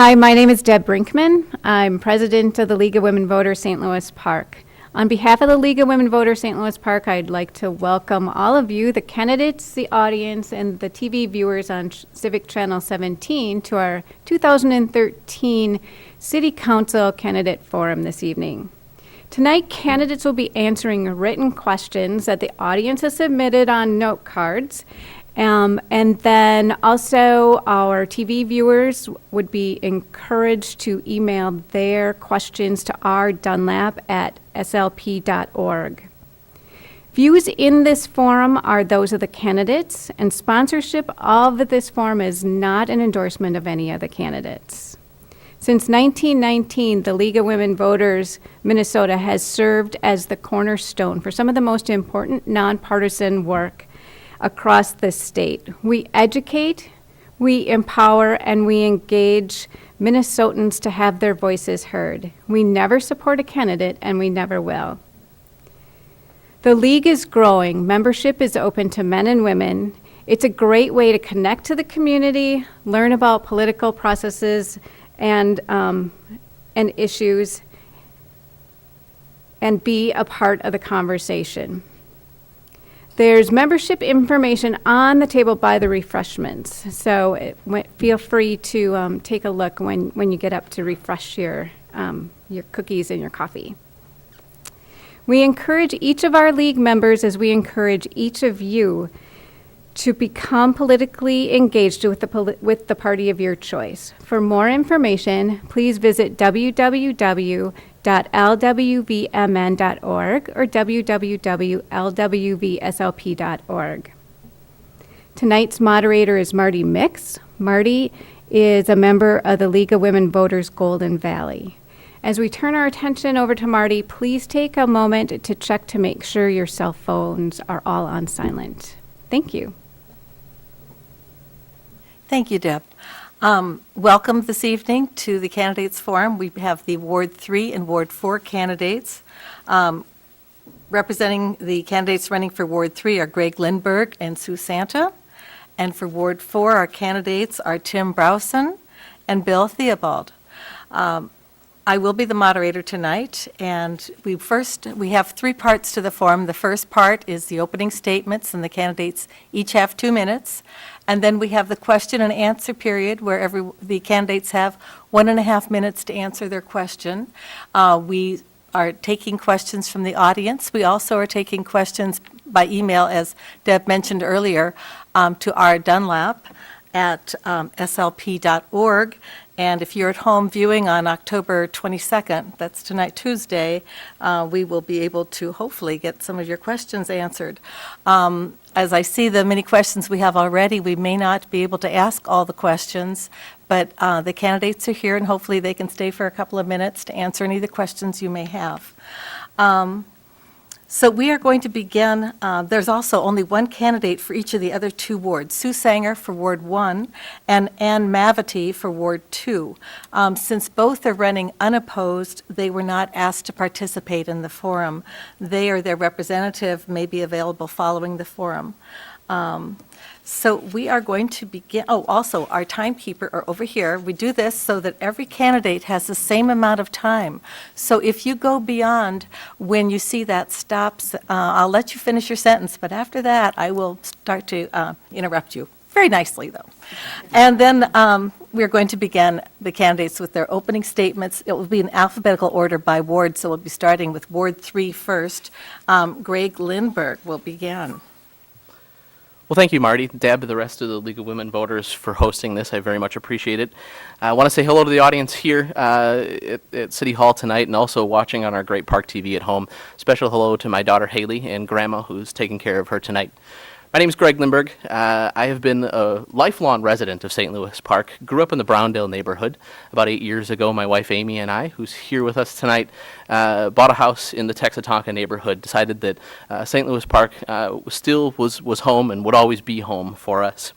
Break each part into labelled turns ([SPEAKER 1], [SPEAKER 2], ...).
[SPEAKER 1] Hi, my name is Deb Brinkman. I'm president of the League of Women Voters St. Louis Park. On behalf of the League of Women Voters St. Louis Park, I'd like to welcome all of you, the candidates, the audience, and the TV viewers on Civic Channel 17 to our 2013 City Council Candidate Forum this evening. Tonight, candidates will be answering written questions that the audience has submitted on note cards. And then also our TV viewers would be encouraged to email their questions to rdunlap@slp.org. Views in this forum are those of the candidates, and sponsorship of this forum is not an endorsement of any of the candidates. Since 1919, the League of Women Voters Minnesota has served as the cornerstone for some of the most important nonpartisan work across the state. We educate, we empower, and we engage Minnesotans to have their voices heard. We never support a candidate, and we never will. The League is growing. Membership is open to men and women. It's a great way to connect to the community, learn about political processes and issues, and be a part of the conversation. There's membership information on the table by the refreshments, so feel free to take a look when you get up to refresh your cookies and your coffee. We encourage each of our league members, as we encourage each of you, to become politically engaged with the party of your choice. For more information, please visit www.lwvmn.org or www.lwvslp.org. Tonight's moderator is Marti Micks. Marti is a member of the League of Women Voters Golden Valley. As we turn our attention over to Marti, please take a moment to check to make sure your cell phones are all on silent. Thank you.
[SPEAKER 2] Thank you, Deb. Welcome this evening to the Candidates Forum. We have the Ward 3 and Ward 4 candidates. Representing the candidates running for Ward 3 are Gregg Lindberg and Sue Santa. And for Ward 4, our candidates are Tim Brausen and Bill Theobald. I will be the moderator tonight, and we have three parts to the forum. The first part is the opening statements, and the candidates each have 2 minutes. And then we have the question and answer period where the candidates have 1.5 minutes to answer their question. We are taking questions from the audience. We also are taking questions by email, as Deb mentioned earlier, to rdunlap@slp.org. And if you're at home viewing on October 22nd, that's tonight, Tuesday, we will be able to hopefully get some of your questions answered. As I see the many questions we have already, we may not be able to ask all the questions, but the candidates are here, and hopefully they can stay for a couple of minutes to answer any of the questions you may have. So we are going to begin. There's also only one candidate for each of the other two wards, Sue Sanger for Ward 1 and Ann Mavity for Ward 2. Since both are running unopposed, they were not asked to participate in the forum. They or their representative may be available following the forum. So we are going to begin. Oh, also, our timekeeper are over here. We do this so that every candidate has the same amount of time. So if you go beyond when you see that stops, I'll let you finish your sentence, but after that, I will start to interrupt you. Very nicely, though. And then we're going to begin the candidates with their opening statements. It will be in alphabetical order by ward, so we'll be starting with Ward 3 first. Gregg Lindberg will begin.
[SPEAKER 3] Well, thank you, Marti, Deb, the rest of the League of Women Voters for hosting this. I very much appreciate it. I want to say hello to the audience here at City Hall tonight and also watching on our great Park TV at home. Special hello to my daughter Haley and Grandma, who's taking care of her tonight. My name is Gregg Lindberg. I have been a lifelong resident of St. Louis Park. Grew up in the Browndale neighborhood. About 8 years ago, my wife Amy and I, who's here with us tonight, bought a house in the Texatonka neighborhood, decided that St. Louis Park still was home and would always be home for us.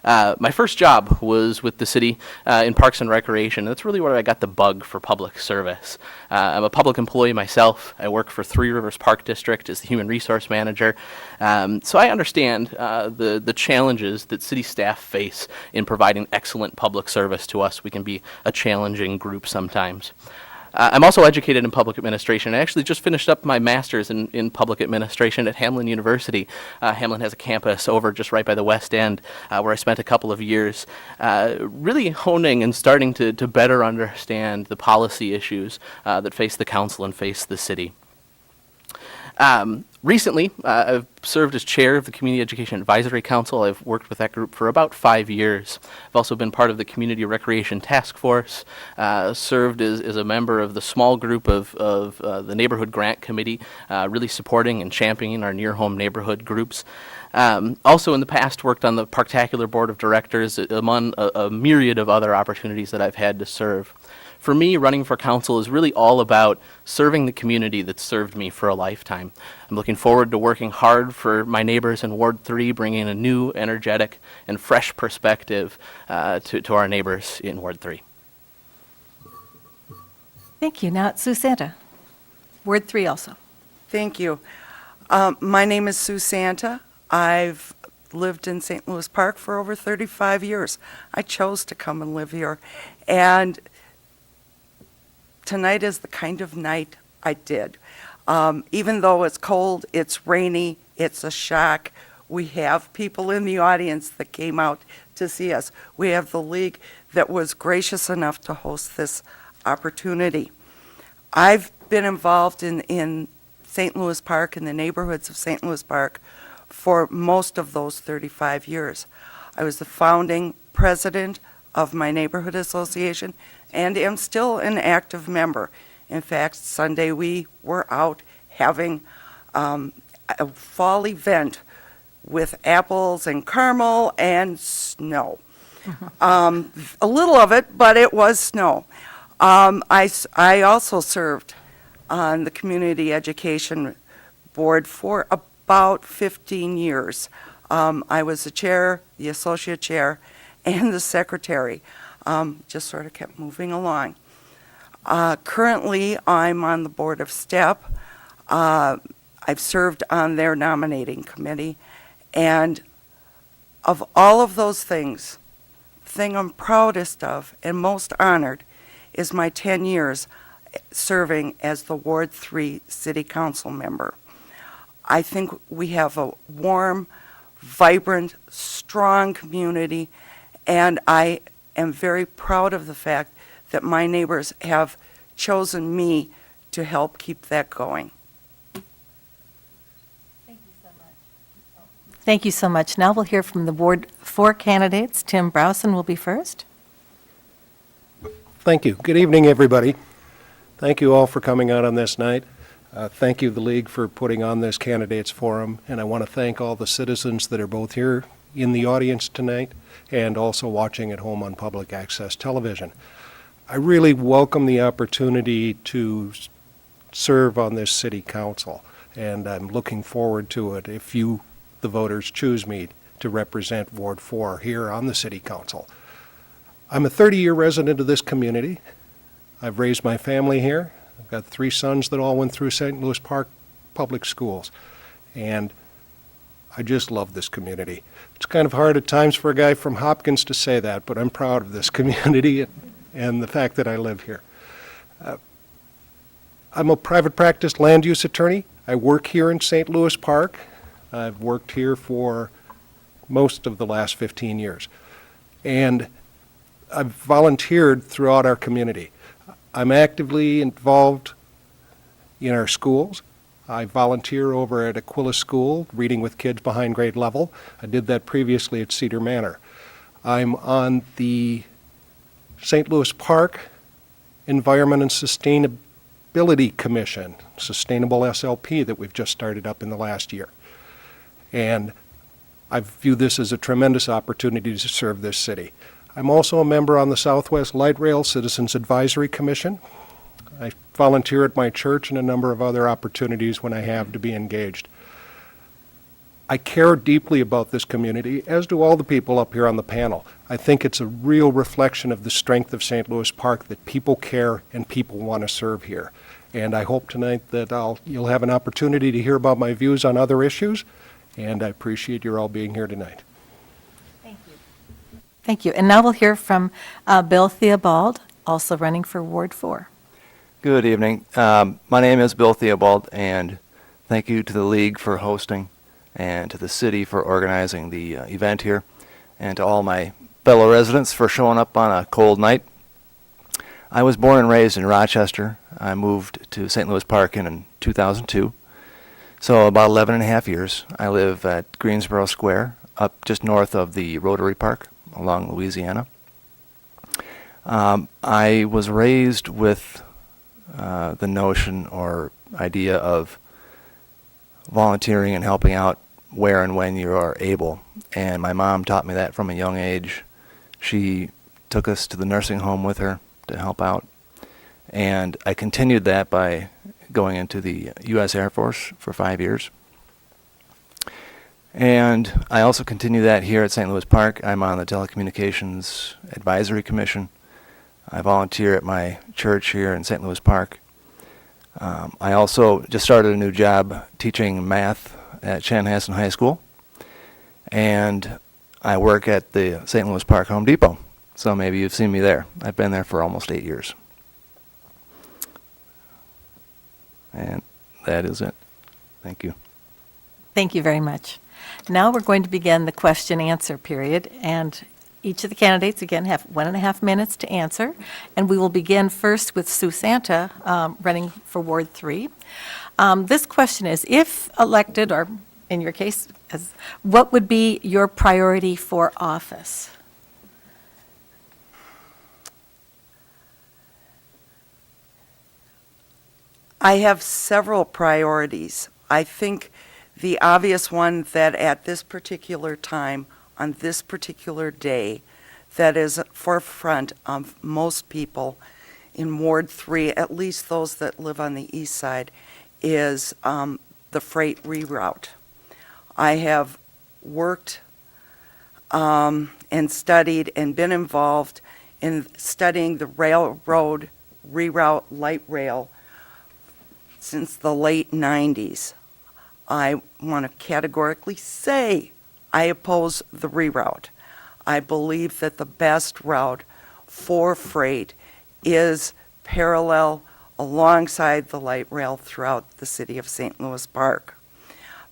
[SPEAKER 3] My first job was with the city in Parks and Recreation. That's really where I got the bug for public service. I'm a public employee myself. I work for Three Rivers Park District as the human resource manager. So I understand the challenges that city staff face in providing excellent public service to us. We can be a challenging group sometimes. I'm also educated in public administration. I actually just finished up my master's in public administration at Hamline University. Hamline has a campus over just right by the West End where I spent a couple of years really honing and starting to better understand the policy issues that face the council and face the city. Recently, I've served as chair of the Community Education Advisory Council. I've worked with that group for about 5 years. I've also been part of the Community Recreation Task Force, served as a member of the small group of the Neighborhood Grant Committee, really supporting and championing our near-home neighborhood groups. Also in the past worked on the Parktacular Board of Directors, among a myriad of other opportunities that I've had to serve. For me, running for council is really all about serving the community that's served me for a lifetime. I'm looking forward to working hard for my neighbors in Ward 3, bringing a new, energetic, and fresh perspective to our neighbors in Ward 3.
[SPEAKER 2] Thank you. Now it's Sue Santa, Ward 3 also.
[SPEAKER 4] Thank you. My name is Sue Santa. I've lived in St. Louis Park for over 35 years. I chose to come and live here. And tonight is the kind of night I did. Even though it's cold, it's rainy, it's a shock, we have people in the audience that came out to see us. We have the league that was gracious enough to host this opportunity. I've been involved in St. Louis Park and the neighborhoods of St. Louis Park for most of those 35 years. I was the founding president of my neighborhood association and am still an active member. In fact, Sunday we were out having a fall event with apples and caramel and snow. A little of it, but it was snow. I also served on the Community Education Board for about 15 years. I was the chair, the associate chair, and the secretary. Just sort of kept moving along. Currently, I'm on the board of STEP. I've served on their nominating committee. And of all of those things, the thing I'm proudest of and most honored is my 10 years serving as the Ward 3 City Council member. I think we have a warm, vibrant, strong community, and I am very proud of the fact that my neighbors have chosen me to help keep that going.
[SPEAKER 2] Thank you so much. Now we'll hear from the Ward 4 candidates. Tim Brausen will be first.
[SPEAKER 5] Thank you. Good evening, everybody. Thank you all for coming out on this night. Thank you, the League, for putting on this candidates forum, and I want to thank all the citizens that are both here in the audience tonight and also watching at home on public access television. I really welcome the opportunity to serve on this city council, and I'm looking forward to it if you, the voters, choose me to represent Ward 4 here on the city council. I'm a 30-year resident of this community. I've raised my family here. I've got 3 sons that all went through St. Louis Park Public Schools, and I just love this community. It's kind of hard at times for a guy from Hopkins to say that, but I'm proud of this community and the fact that I live here. I'm a private practice land use attorney. I work here in St. Louis Park. I've worked here for most of the last 15 years. And I've volunteered throughout our community. I'm actively involved in our schools. I volunteer over at Aquila School, reading with kids behind grade level. I did that previously at Cedar Manor. I'm on the St. Louis Park Environment and Sustainability Commission, Sustainable SLP, that we've just started up in the last year. And I view this as a tremendous opportunity to serve this city. I'm also a member on the Southwest Light Rail Citizens Advisory Commission. I volunteer at my church and a number of other opportunities when I have to be engaged. I care deeply about this community, as do all the people up here on the panel. I think it's a real reflection of the strength of St. Louis Park that people care and people want to serve here. And I hope tonight that you'll have an opportunity to hear about my views on other issues, and I appreciate your all being here tonight.
[SPEAKER 2] Thank you. And now we'll hear from Bill Theobald, also running for Ward 4.
[SPEAKER 6] Good evening. My name is Bill Theobald, and thank you to the League for hosting and to the city for organizing the event here, and to all my fellow residents for showing up on a cold night. I was born and raised in Rochester. I moved to St. Louis Park in 2002, so about 11 and a half years. I live at Greensboro Square, up just north of the Rotary Park along Louisiana. I was raised with the notion or idea of volunteering and helping out where and when you are able. And my mom taught me that from a young age. She took us to the nursing home with her to help out. And I continued that by going into the U.S. Air Force for 5 years. And I also continue that here at St. Louis Park. I'm on the Telecommunications Advisory Commission. I volunteer at my church here in St. Louis Park. I also just started a new job teaching math at Chanhassen High School, and I work at the St. Louis Park Home Depot, so maybe you've seen me there. I've been there for almost 8 years. And that is it. Thank you.
[SPEAKER 2] Thank you very much. Now we're going to begin the question-answer period, and each of the candidates, again, have 1.5 minutes to answer. And we will begin first with Sue Santa, running for Ward 3. This question is, if elected, or in your case, what would be your priority for office?
[SPEAKER 4] I have several priorities. I think the obvious one that at this particular time, on this particular day, that is forefront of most people in Ward 3, at least those that live on the east side, is the freight reroute. I have worked and studied and been involved in studying the railroad reroute light rail since the late 90s. I want to categorically say I oppose the reroute. I believe that the best route for freight is parallel alongside the light rail throughout the city of St. Louis Park.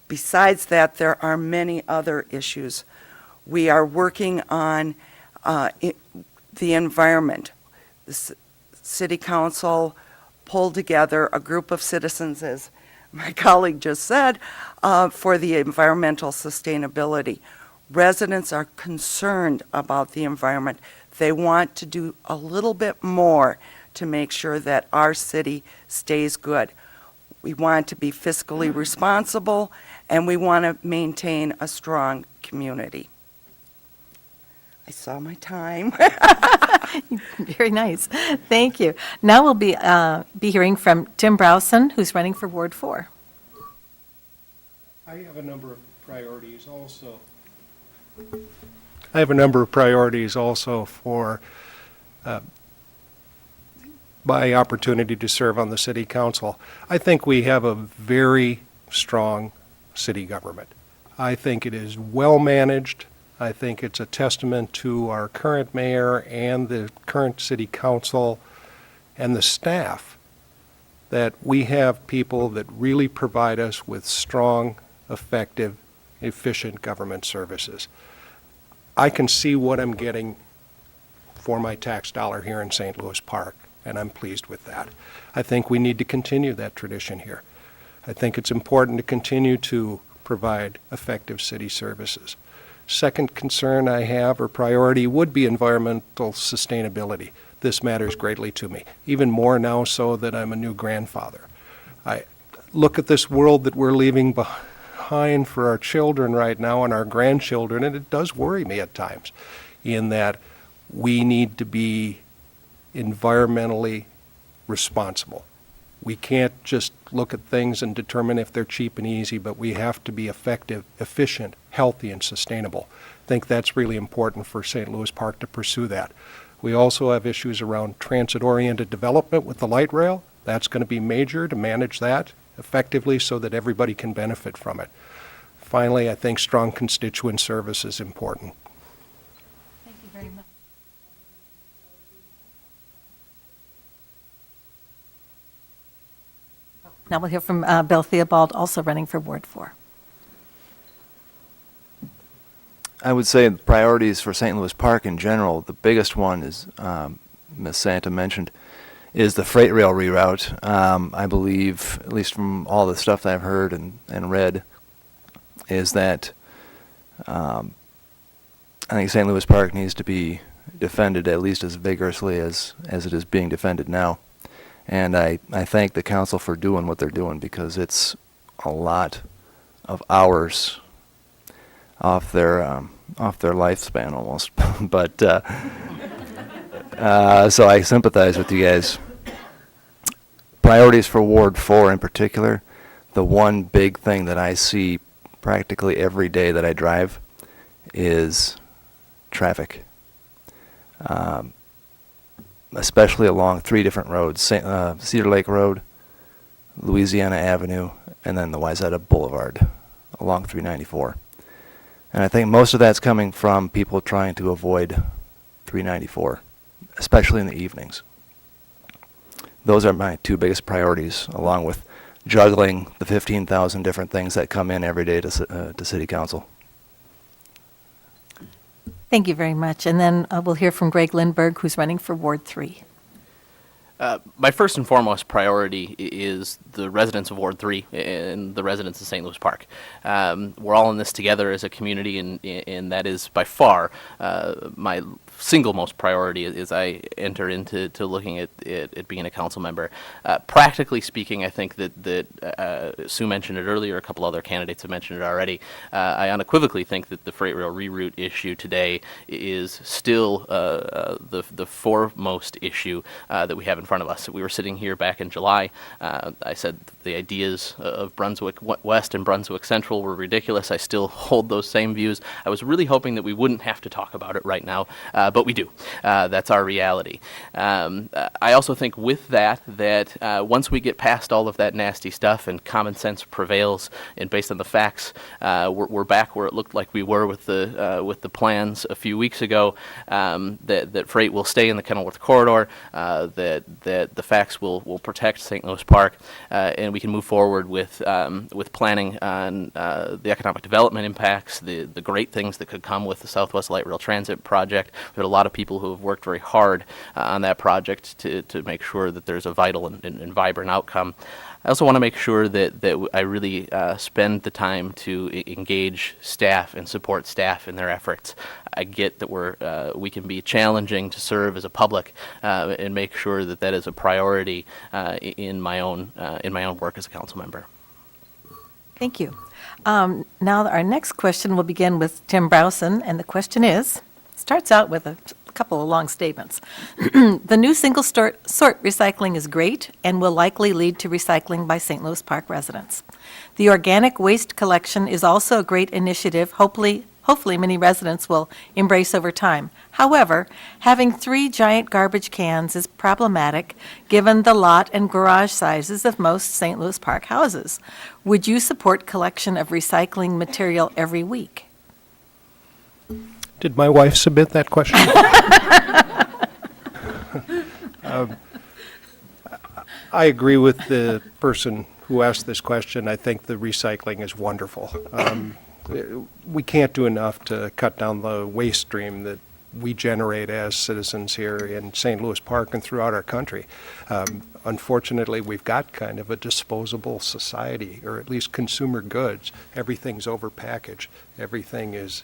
[SPEAKER 4] Besides that, there are many other issues. We are working on the environment. The city council pulled together a group of citizens, as my colleague just said, for the environmental sustainability. Residents are concerned about the environment. They want to do a little bit more to make sure that our city stays good. We want to be fiscally responsible, and we want to maintain a strong community. I saw my time.
[SPEAKER 2] Very nice. Thank you. Now we'll be hearing from Tim Brausen, who's running for Ward 4.
[SPEAKER 5] I have a number of priorities also. I have a number of priorities also for my opportunity to serve on the city council. I think we have a very strong city government. I think it is well managed. I think it's a testament to our current mayor and the current city council and the staff that we have people that really provide us with strong, effective, efficient government services. I can see what I'm getting for my tax dollar here in St. Louis Park, and I'm pleased with that. I think we need to continue that tradition here. I think it's important to continue to provide effective city services. Second concern I have, or priority, would be environmental sustainability. This matters greatly to me, even more now so that I'm a new grandfather. I look at this world that we're leaving behind for our children right now and our grandchildren, and it does worry me at times in that we need to be environmentally responsible. We can't just look at things and determine if they're cheap and easy, but we have to be effective, efficient, healthy, and sustainable. I think that's really important for St. Louis Park to pursue that. We also have issues around transit-oriented development with the light rail. That's going to be major to manage that effectively so that everybody can benefit from it. Finally, I think strong constituent service is important.
[SPEAKER 2] Thank you very much. Now we'll hear from Bill Theobald, also running for Ward 4.
[SPEAKER 6] I would say the priorities for St. Louis Park in general, the biggest one is, Ms. Santa mentioned, is the freight rail reroute. I believe, at least from all the stuff that I've heard and read, is that I think St. Louis Park needs to be defended at least as vigorously as it is being defended now. And I thank the council for doing what they're doing, because it's a lot of hours off their lifespan almost. But so I sympathize with you guys. Priorities for Ward 4 in particular, the one big thing that I see practically every day that I drive is traffic. Especially along 3 different roads, Cedar Lake Road, Louisiana Avenue, and then the Wayzata Boulevard along 394. And I think most of that's coming from people trying to avoid 394, especially in the evenings. Those are my 2 biggest priorities, along with juggling the 15,000 different things that come in every day to City Council.
[SPEAKER 2] Thank you very much. And then we'll hear from Gregg Lindberg, who's running for Ward 3.
[SPEAKER 3] My first and foremost priority is the residents of Ward 3 and the residents of St. Louis Park. We're all in this together as a community, and that is by far my single most priority as I enter into looking at being a council member. Practically speaking, I think that Sue mentioned it earlier, a couple other candidates have mentioned it already. I unequivocally think that the freight rail reroute issue today is still the foremost issue that we have in front of us. We were sitting here back in July. I said the ideas of Brunswick West and Brunswick Central were ridiculous. I still hold those same views. I was really hoping that we wouldn't have to talk about it right now, but we do. That's our reality. I also think with that once we get past all of that nasty stuff and common sense prevails, and based on the facts, we're back where it looked like we were with the plans a few weeks ago, that freight will stay in the Kenilworth corridor, that the facts will protect St. Louis Park, and we can move forward with planning on the economic development impacts, the great things that could come with the Southwest Light Rail Transit project. We've had a lot of people who have worked very hard on that project to make sure that there's a vital and vibrant outcome. I also want to make sure that I really spend the time to engage staff and support staff in their efforts. I get that we can be challenging to serve as a public and make sure that is a priority in my own work as a council member.
[SPEAKER 2] Thank you. Now our next question will begin with Tim Brausen, and the question starts out with a couple of long statements. The new single-sort recycling is great and will likely lead to recycling by St. Louis Park residents. The organic waste collection is also a great initiative, hopefully many residents will embrace over time. However, having 3 giant garbage cans is problematic given the lot and garage sizes of most St. Louis Park houses. Would you support collection of recycling material every week?
[SPEAKER 5] Did my wife submit that question? I agree with the person who asked this question. I think the recycling is wonderful. We can't do enough to cut down the waste stream that we generate as citizens here in St. Louis Park and throughout our country. Unfortunately, we've got kind of a disposable society, or at least consumer goods. Everything's overpackaged. Everything is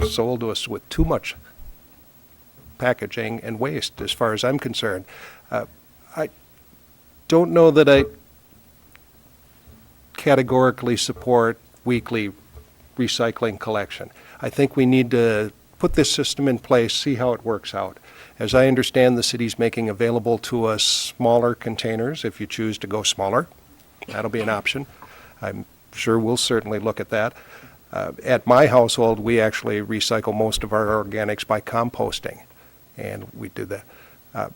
[SPEAKER 5] sold to us with too much packaging and waste, as far as I'm concerned. I don't know that I categorically support weekly recycling collection. I think we need to put this system in place, see how it works out. As I understand, the city's making available to us smaller containers if you choose to go smaller. That'll be an option. I'm sure we'll certainly look at that. At my household, we actually recycle most of our organics by composting, and we do that.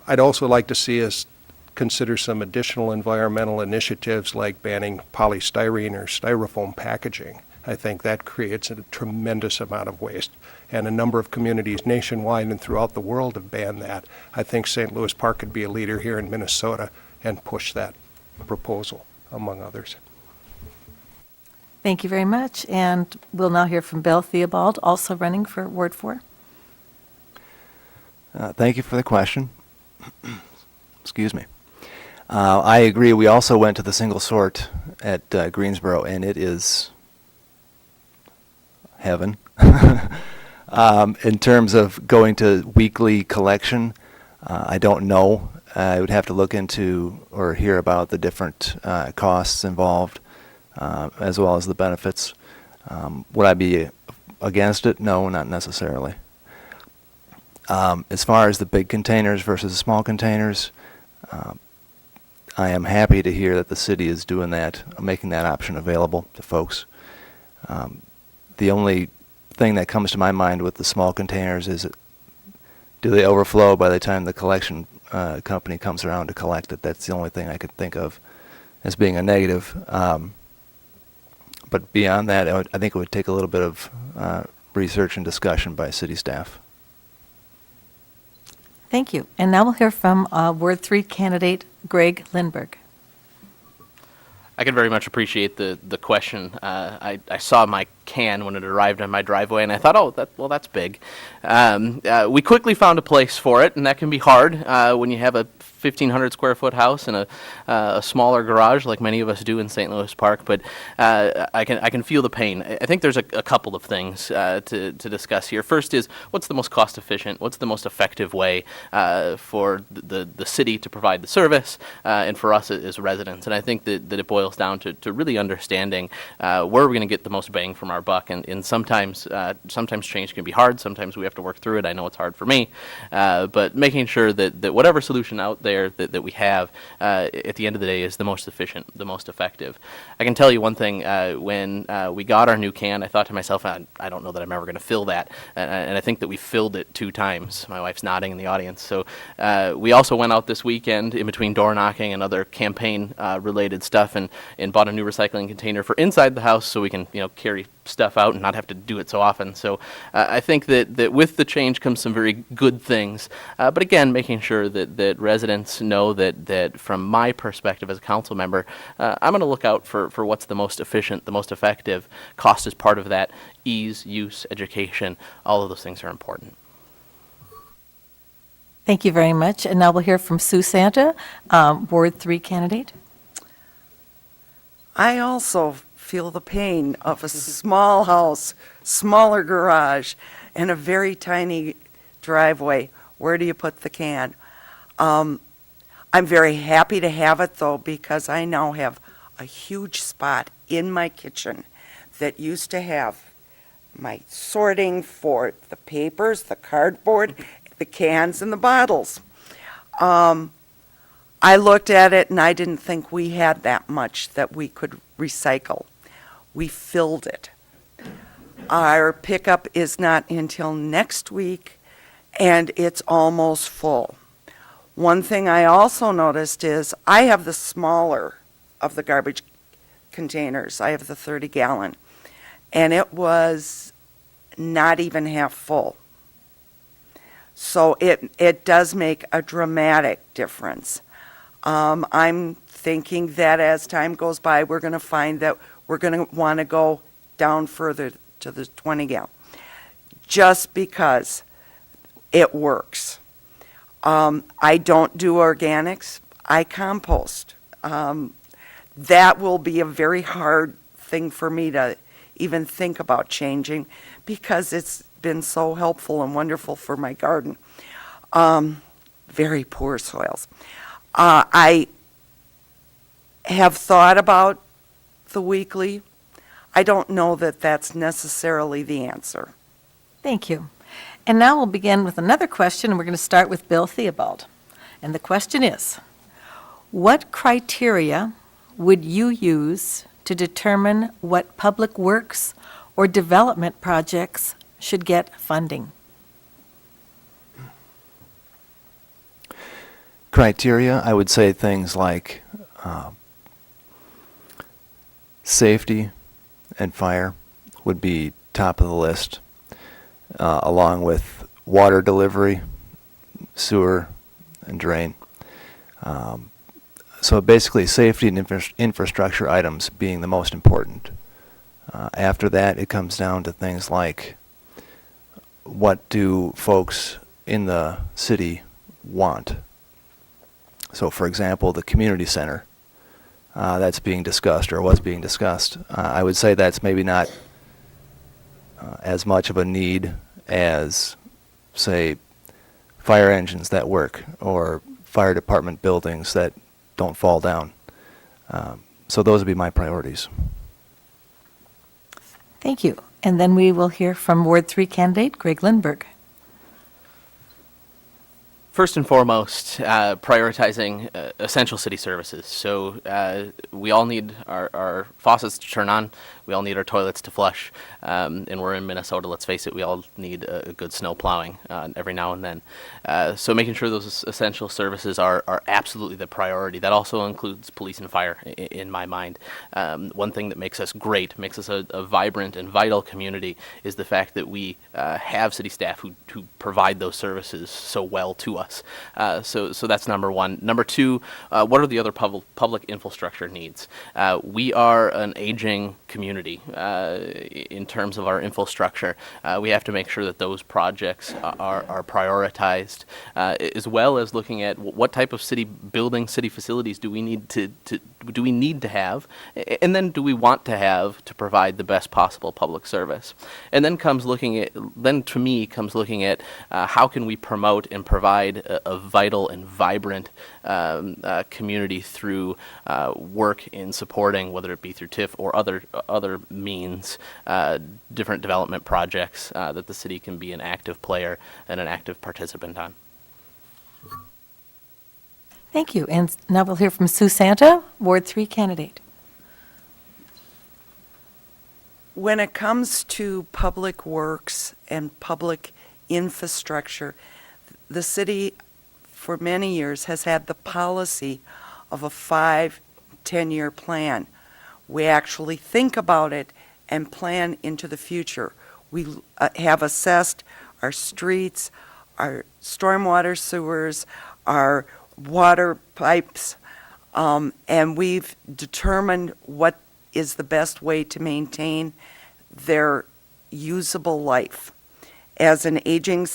[SPEAKER 5] I'd also like to see us consider some additional environmental initiatives like banning polystyrene or styrofoam packaging. I think that creates a tremendous amount of waste, and a number of communities nationwide and throughout the world have banned that. I think St. Louis Park could be a leader here in Minnesota and push that proposal, among others.
[SPEAKER 2] Thank you very much. And we'll now hear from Bill Theobald, also running for Ward 4.
[SPEAKER 6] Thank you for the question. Excuse me. I agree. We also went to the single sort at Greensboro, and it is heaven. In terms of going to weekly collection, I don't know. I would have to look into or hear about the different costs involved, as well as the benefits. Would I be against it? No, not necessarily. As far as the big containers versus the small containers, I am happy to hear that the city is doing that, making that option available to folks. The only thing that comes to my mind with the small containers is, do they overflow by the time the collection company comes around to collect it? That's the only thing I could think of as being a negative. But beyond that, I think it would take a little bit of research and discussion by city staff.
[SPEAKER 2] Thank you. And now we'll hear from Ward 3 candidate Gregg Lindberg.
[SPEAKER 3] I can very much appreciate the question. I saw my can when it arrived on my driveway, and I thought, oh, that's big. We quickly found a place for it, and that can be hard when you have a 1,500 square foot house and a smaller garage, like many of us do in St. Louis Park. But I can feel the pain. I think there's a couple of things to discuss here. First is, what's the most cost efficient? What's the most effective way for the city to provide the service, and for us as residents? And I think that it boils down to really understanding where we're going to get the most bang from our buck. And sometimes change can be hard. Sometimes we have to work through it. I know it's hard for me, but making sure that whatever solution out there that we have at the end of the day is the most efficient, the most effective. I can tell you one thing. When we got our new can, I thought to myself, I don't know that I'm ever going to fill that, and I think that we filled it 2 times. My wife's nodding in the audience. So we also went out this weekend in between door knocking and other campaign related stuff, and bought a new recycling container for inside the house so we can carry stuff out and not have to do it so often. So I think that with the change comes some very good things, but again, making sure that residents know that from my perspective as a council member, I'm going to look out for what's the most efficient, the most effective. Cost is part of that. Ease, use, education, all of those things are important.
[SPEAKER 2] Thank you very much. And now we'll hear from Sue Santa, Ward 3 candidate.
[SPEAKER 4] I also feel the pain of a small house, smaller garage, and a very tiny driveway. Where do you put the can? I'm very happy to have it, though, because I now have a huge spot in my kitchen that used to have my sorting for the papers, the cardboard, the cans, and the bottles. I looked at it, and I didn't think we had that much that we could recycle. We filled it. Our pickup is not until next week, and it's almost full. One thing I also noticed is I have the smaller of the garbage containers. I have the 30-gallon, and it was not even half full. So it does make a dramatic difference. I'm thinking that as time goes by, we're going to find that we're going to want to go down further to the 20-gallon, just because it works. I don't do organics. I compost. That will be a very hard thing for me to even think about changing, because it's been so helpful and wonderful for my garden. Very poor soils. I have thought about the weekly. I don't know that that's necessarily the answer.
[SPEAKER 2] Thank you. And now we'll begin with another question, and we're going to start with Bill Theobald. And the question is, what criteria would you use to determine what public works or development projects should get funding?
[SPEAKER 6] Criteria, I would say things like safety and fire would be top of the list, along with water delivery, sewer, and drain. So basically, safety and infrastructure items being the most important. After that, it comes down to things like what do folks in the city want? So, for example, the community center that's being discussed or was being discussed, I would say that's maybe not as much of a need as, say, fire engines that work or fire department buildings that don't fall down. So those would be my priorities.
[SPEAKER 2] Thank you. And then we will hear from Ward 3 candidate Gregg Lindberg.
[SPEAKER 3] First and foremost, prioritizing essential city services. So we all need our faucets to turn on. We all need our toilets to flush. And we're in Minnesota, let's face it, we all need a good snow plowing every now and then. So making sure those essential services are absolutely the priority. That also includes police and fire, in my mind. One thing that makes us great, makes us a vibrant and vital community, is the fact that we have city staff who provide those services so well to us. So that's number one. Number two, what are the other public infrastructure needs? We are an aging community in terms of our infrastructure. We have to make sure that those projects are prioritized, as well as looking at what type of city building, city facilities do we need to have, and then do we want to have to provide the best possible public service. And then to me comes looking at how can we promote and provide a vital and vibrant community through work in supporting, whether it be through TIF or other means, different development projects that the city can be an active player and an active participant on.
[SPEAKER 2] Thank you. And now we'll hear from Sue Santa, Ward 3 candidate.
[SPEAKER 4] When it comes to public works and public infrastructure, the city for many years has had the policy of a 5-10-year plan. We actually think about it and plan into the future. We have assessed our streets, our stormwater sewers, our water pipes, and we've determined what is the best way to maintain their usable life. As an aging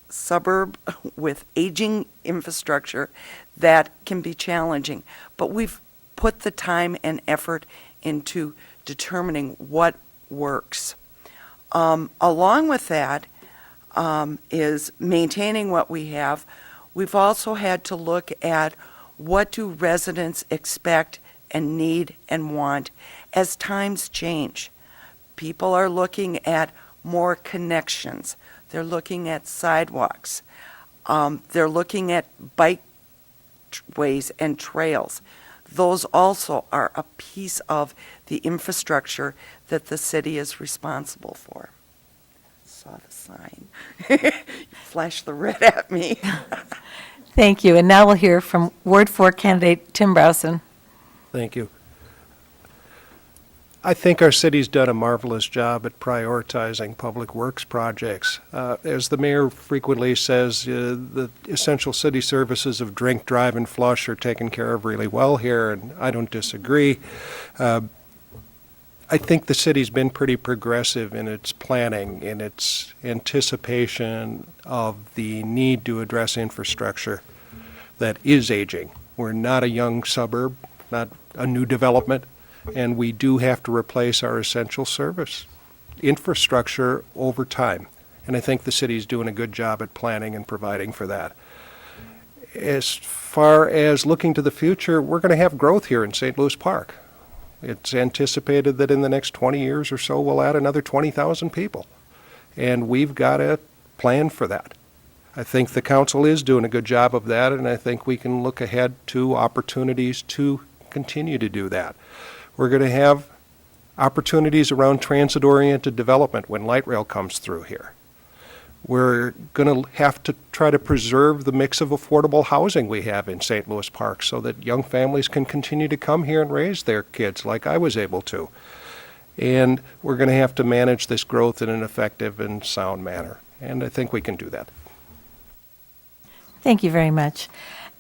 [SPEAKER 4] suburb with aging infrastructure, that can be challenging. But we've put the time and effort into determining what works. Along with that is maintaining what we have. We've also had to look at what do residents expect and need and want as times change. People are looking at more connections. They're looking at sidewalks. They're looking at bikeways and trails. Those also are a piece of the infrastructure that the city is responsible for. Saw the sign. You flashed the red at me.
[SPEAKER 2] Thank you. And now we'll hear from Ward 4 candidate Tim Brausen.
[SPEAKER 5] Thank you. I think our city's done a marvelous job at prioritizing public works projects. As the mayor frequently says, the essential city services of drink, drive, and flush are taken care of really well here, and I don't disagree. I think the city's been pretty progressive in its planning, in its anticipation of the need to address infrastructure that is aging. We're not a young suburb, not a new development, and we do have to replace our essential service infrastructure over time. And I think the city's doing a good job at planning and providing for that. As far as looking to the future, we're going to have growth here in St. Louis Park. It's anticipated that in the next 20 years or so, we'll add another 20,000 people. And we've got to plan for that. I think the council is doing a good job of that, and I think we can look ahead to opportunities to continue to do that. We're going to have opportunities around transit-oriented development when light rail comes through here. We're going to have to try to preserve the mix of affordable housing we have in St. Louis Park so that young families can continue to come here and raise their kids like I was able to. And we're going to have to manage this growth in an effective and sound manner. And I think we can do that.
[SPEAKER 2] Thank you very much.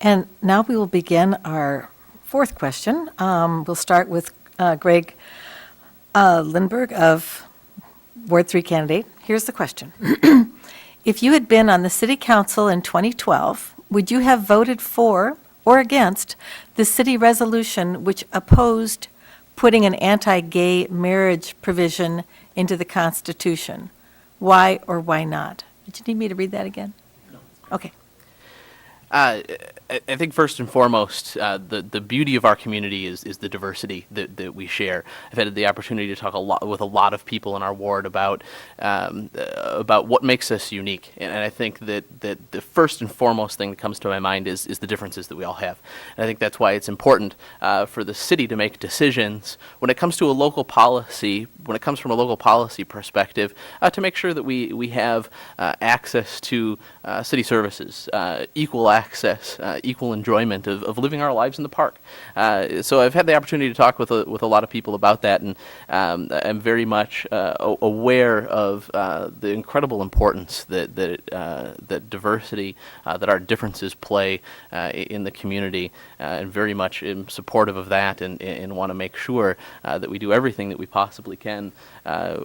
[SPEAKER 2] And now we will begin our fourth question. We'll start with Gregg Lindberg of Ward 3 candidate. Here's the question. If you had been on the city council in 2012, would you have voted for or against the city resolution which opposed putting an anti-gay marriage provision into the Constitution? Why or why not? Did you need me to read that again? No. Okay.
[SPEAKER 3] I think first and foremost, the beauty of our community is the diversity that we share. I've had the opportunity to talk with a lot of people in our ward about what makes us unique, and I think that the first and foremost thing that comes to my mind is the differences that we all have. And I think that's why it's important for the city to make decisions when it comes to a local policy, when it comes from a local policy perspective, to make sure that we have access to city services, equal access, equal enjoyment of living our lives in the park. So I've had the opportunity to talk with a lot of people about that, and I'm very much aware of the incredible importance that diversity, that our differences play in the community, and very much am supportive of that, and want to make sure that we do everything that we possibly can,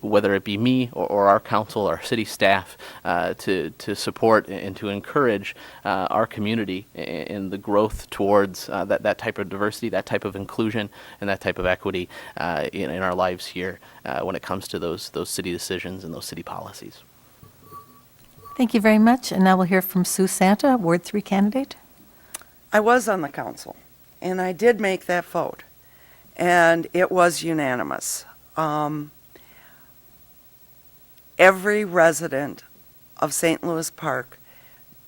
[SPEAKER 3] whether it be me or our council, our city staff, to support and to encourage our community in the growth towards that type of diversity, that type of inclusion, and that type of equity in our lives here when it comes to those city decisions and those city policies.
[SPEAKER 2] Thank you very much. And now we'll hear from Sue Santa, Ward 3 candidate.
[SPEAKER 4] I was on the council, and I did make that vote, and it was unanimous. Every resident of St. Louis Park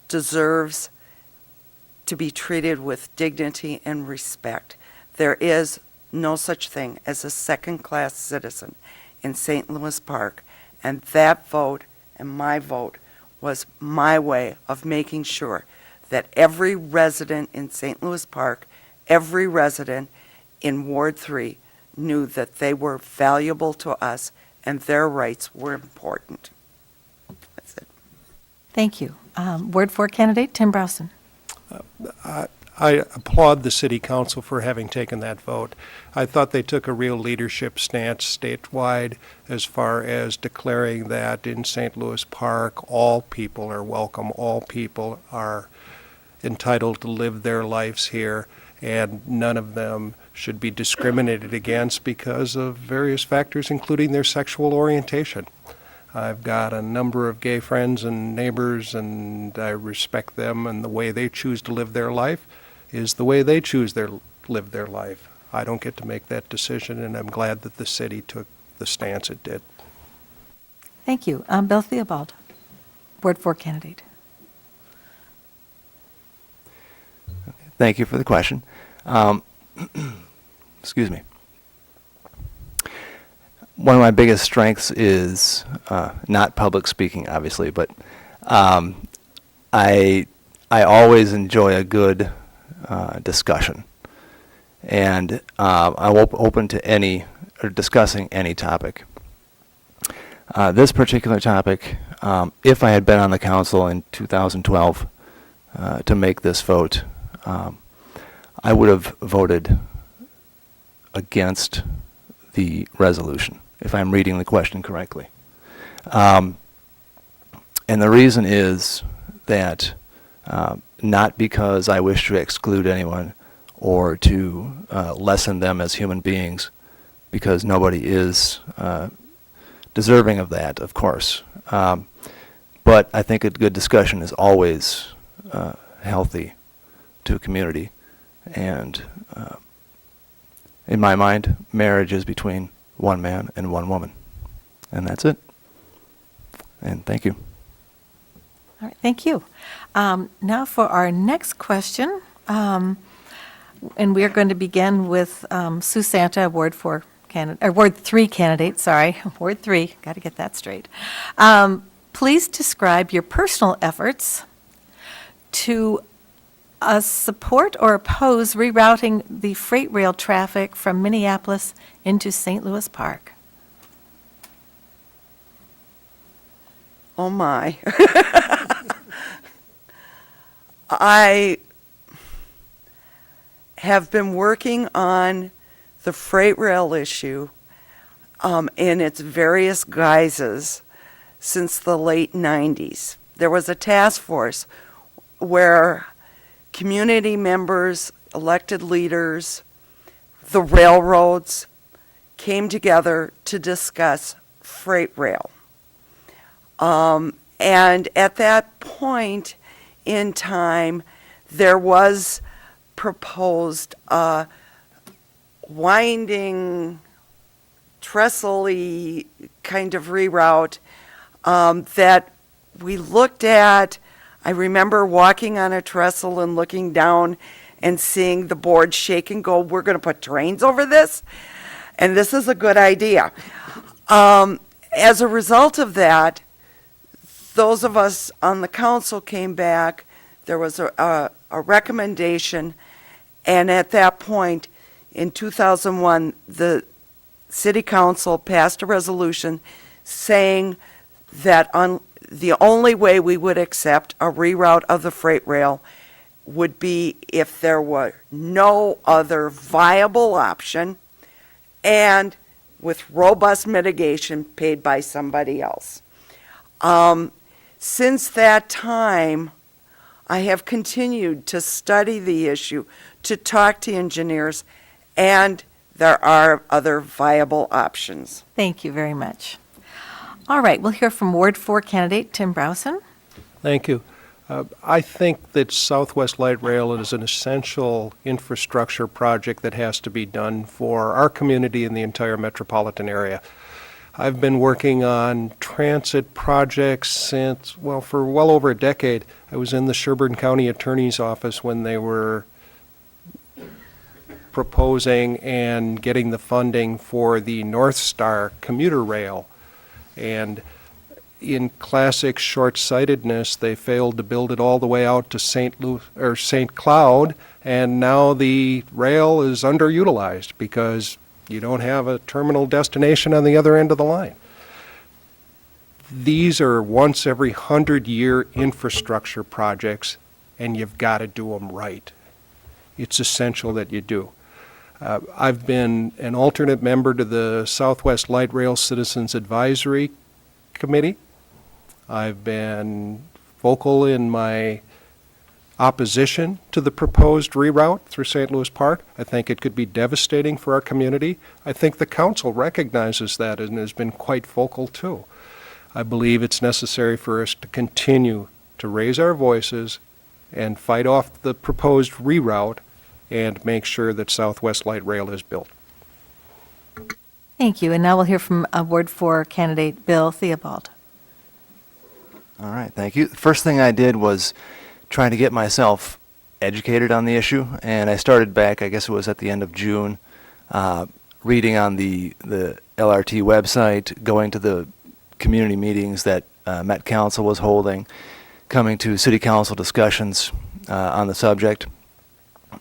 [SPEAKER 4] deserves to be treated with dignity and respect. There is no such thing as a second-class citizen in St. Louis Park, and that vote and my vote was my way of making sure that every resident in St. Louis Park, every resident in Ward 3 knew that they were valuable to us and their rights were important. That's it.
[SPEAKER 2] Thank you. Ward 4 candidate, Tim Brausen.
[SPEAKER 5] I applaud the city council for having taken that vote. I thought they took a real leadership stance statewide as far as declaring that in St. Louis Park, all people are welcome, all people are entitled to live their lives here, and none of them should be discriminated against because of various factors, including their sexual orientation. I've got a number of gay friends and neighbors, and I respect them, and the way they choose to live their life is the way they choose to live their life. I don't get to make that decision, and I'm glad that the city took the stance it did.
[SPEAKER 2] Thank you. Bill Theobald, Ward 4 candidate.
[SPEAKER 6] Thank you for the question. Excuse me. One of my biggest strengths is not public speaking, obviously, but I always enjoy a good discussion, and I'm open to discussing any topic. This particular topic, if I had been on the council in 2012 to make this vote, I would have voted against the resolution, if I'm reading the question correctly. And the reason is that not because I wish to exclude anyone or to lessen them as human beings, because nobody is deserving of that, of course. But I think a good discussion is always healthy to a community. And in my mind, marriage is between one man and one woman. And that's it. And thank you.
[SPEAKER 2] All right, thank you. Now for our next question, and we are going to begin with Sue Santa, Ward 4 candidate, or Ward 3 candidate, sorry, Ward 3, got to get that straight. Please describe your personal efforts to support or oppose rerouting the freight rail traffic from Minneapolis into St. Louis Park.
[SPEAKER 4] Oh, my. I have been working on the freight rail issue in its various guises since the late 90s. There was a task force where community members, elected leaders, the railroads came together to discuss freight rail. And at that point in time, there was proposed a winding, trestle-y kind of reroute that we looked at. I remember walking on a trestle and looking down and seeing the board shake and go, we're going to put trains over this? And this is a good idea. As a result of that, those of us on the council came back, there was a recommendation, and at that point, in 2001, the city council passed a resolution saying that the only way we would accept a reroute of the freight rail would be if there were no other viable option and with robust mitigation paid by somebody else. Since that time, I have continued to study the issue, to talk to engineers, and there are other viable options.
[SPEAKER 2] Thank you very much. All right, we'll hear from Ward 4 candidate Tim Brausen.
[SPEAKER 5] Thank you. I think that Southwest Light Rail is an essential infrastructure project that has to be done for our community and the entire metropolitan area. I've been working on transit projects since, well, for well over a decade. I was in the Sherburne County Attorney's Office when they were proposing and getting the funding for the North Star commuter rail. And in classic short-sightedness, they failed to build it all the way out to St. Cloud, and now the rail is underutilized because you don't have a terminal destination on the other end of the line. These are once every 100-year infrastructure projects, and you've got to do them right. It's essential that you do. I've been an alternate member to the Southwest Light Rail Citizens Advisory Committee. I've been vocal in my opposition to the proposed reroute through St. Louis Park. I think it could be devastating for our community. I think the council recognizes that and has been quite vocal too. I believe it's necessary for us to continue to raise our voices and fight off the proposed reroute and make sure that Southwest Light Rail is built.
[SPEAKER 2] Thank you. And now we'll hear from Ward 4 candidate Bill Theobald.
[SPEAKER 6] All right, thank you. The first thing I did was trying to get myself educated on the issue, and I started back, I guess it was at the end of June, reading on the LRT website, going to the community meetings that Met Council was holding, coming to city council discussions on the subject.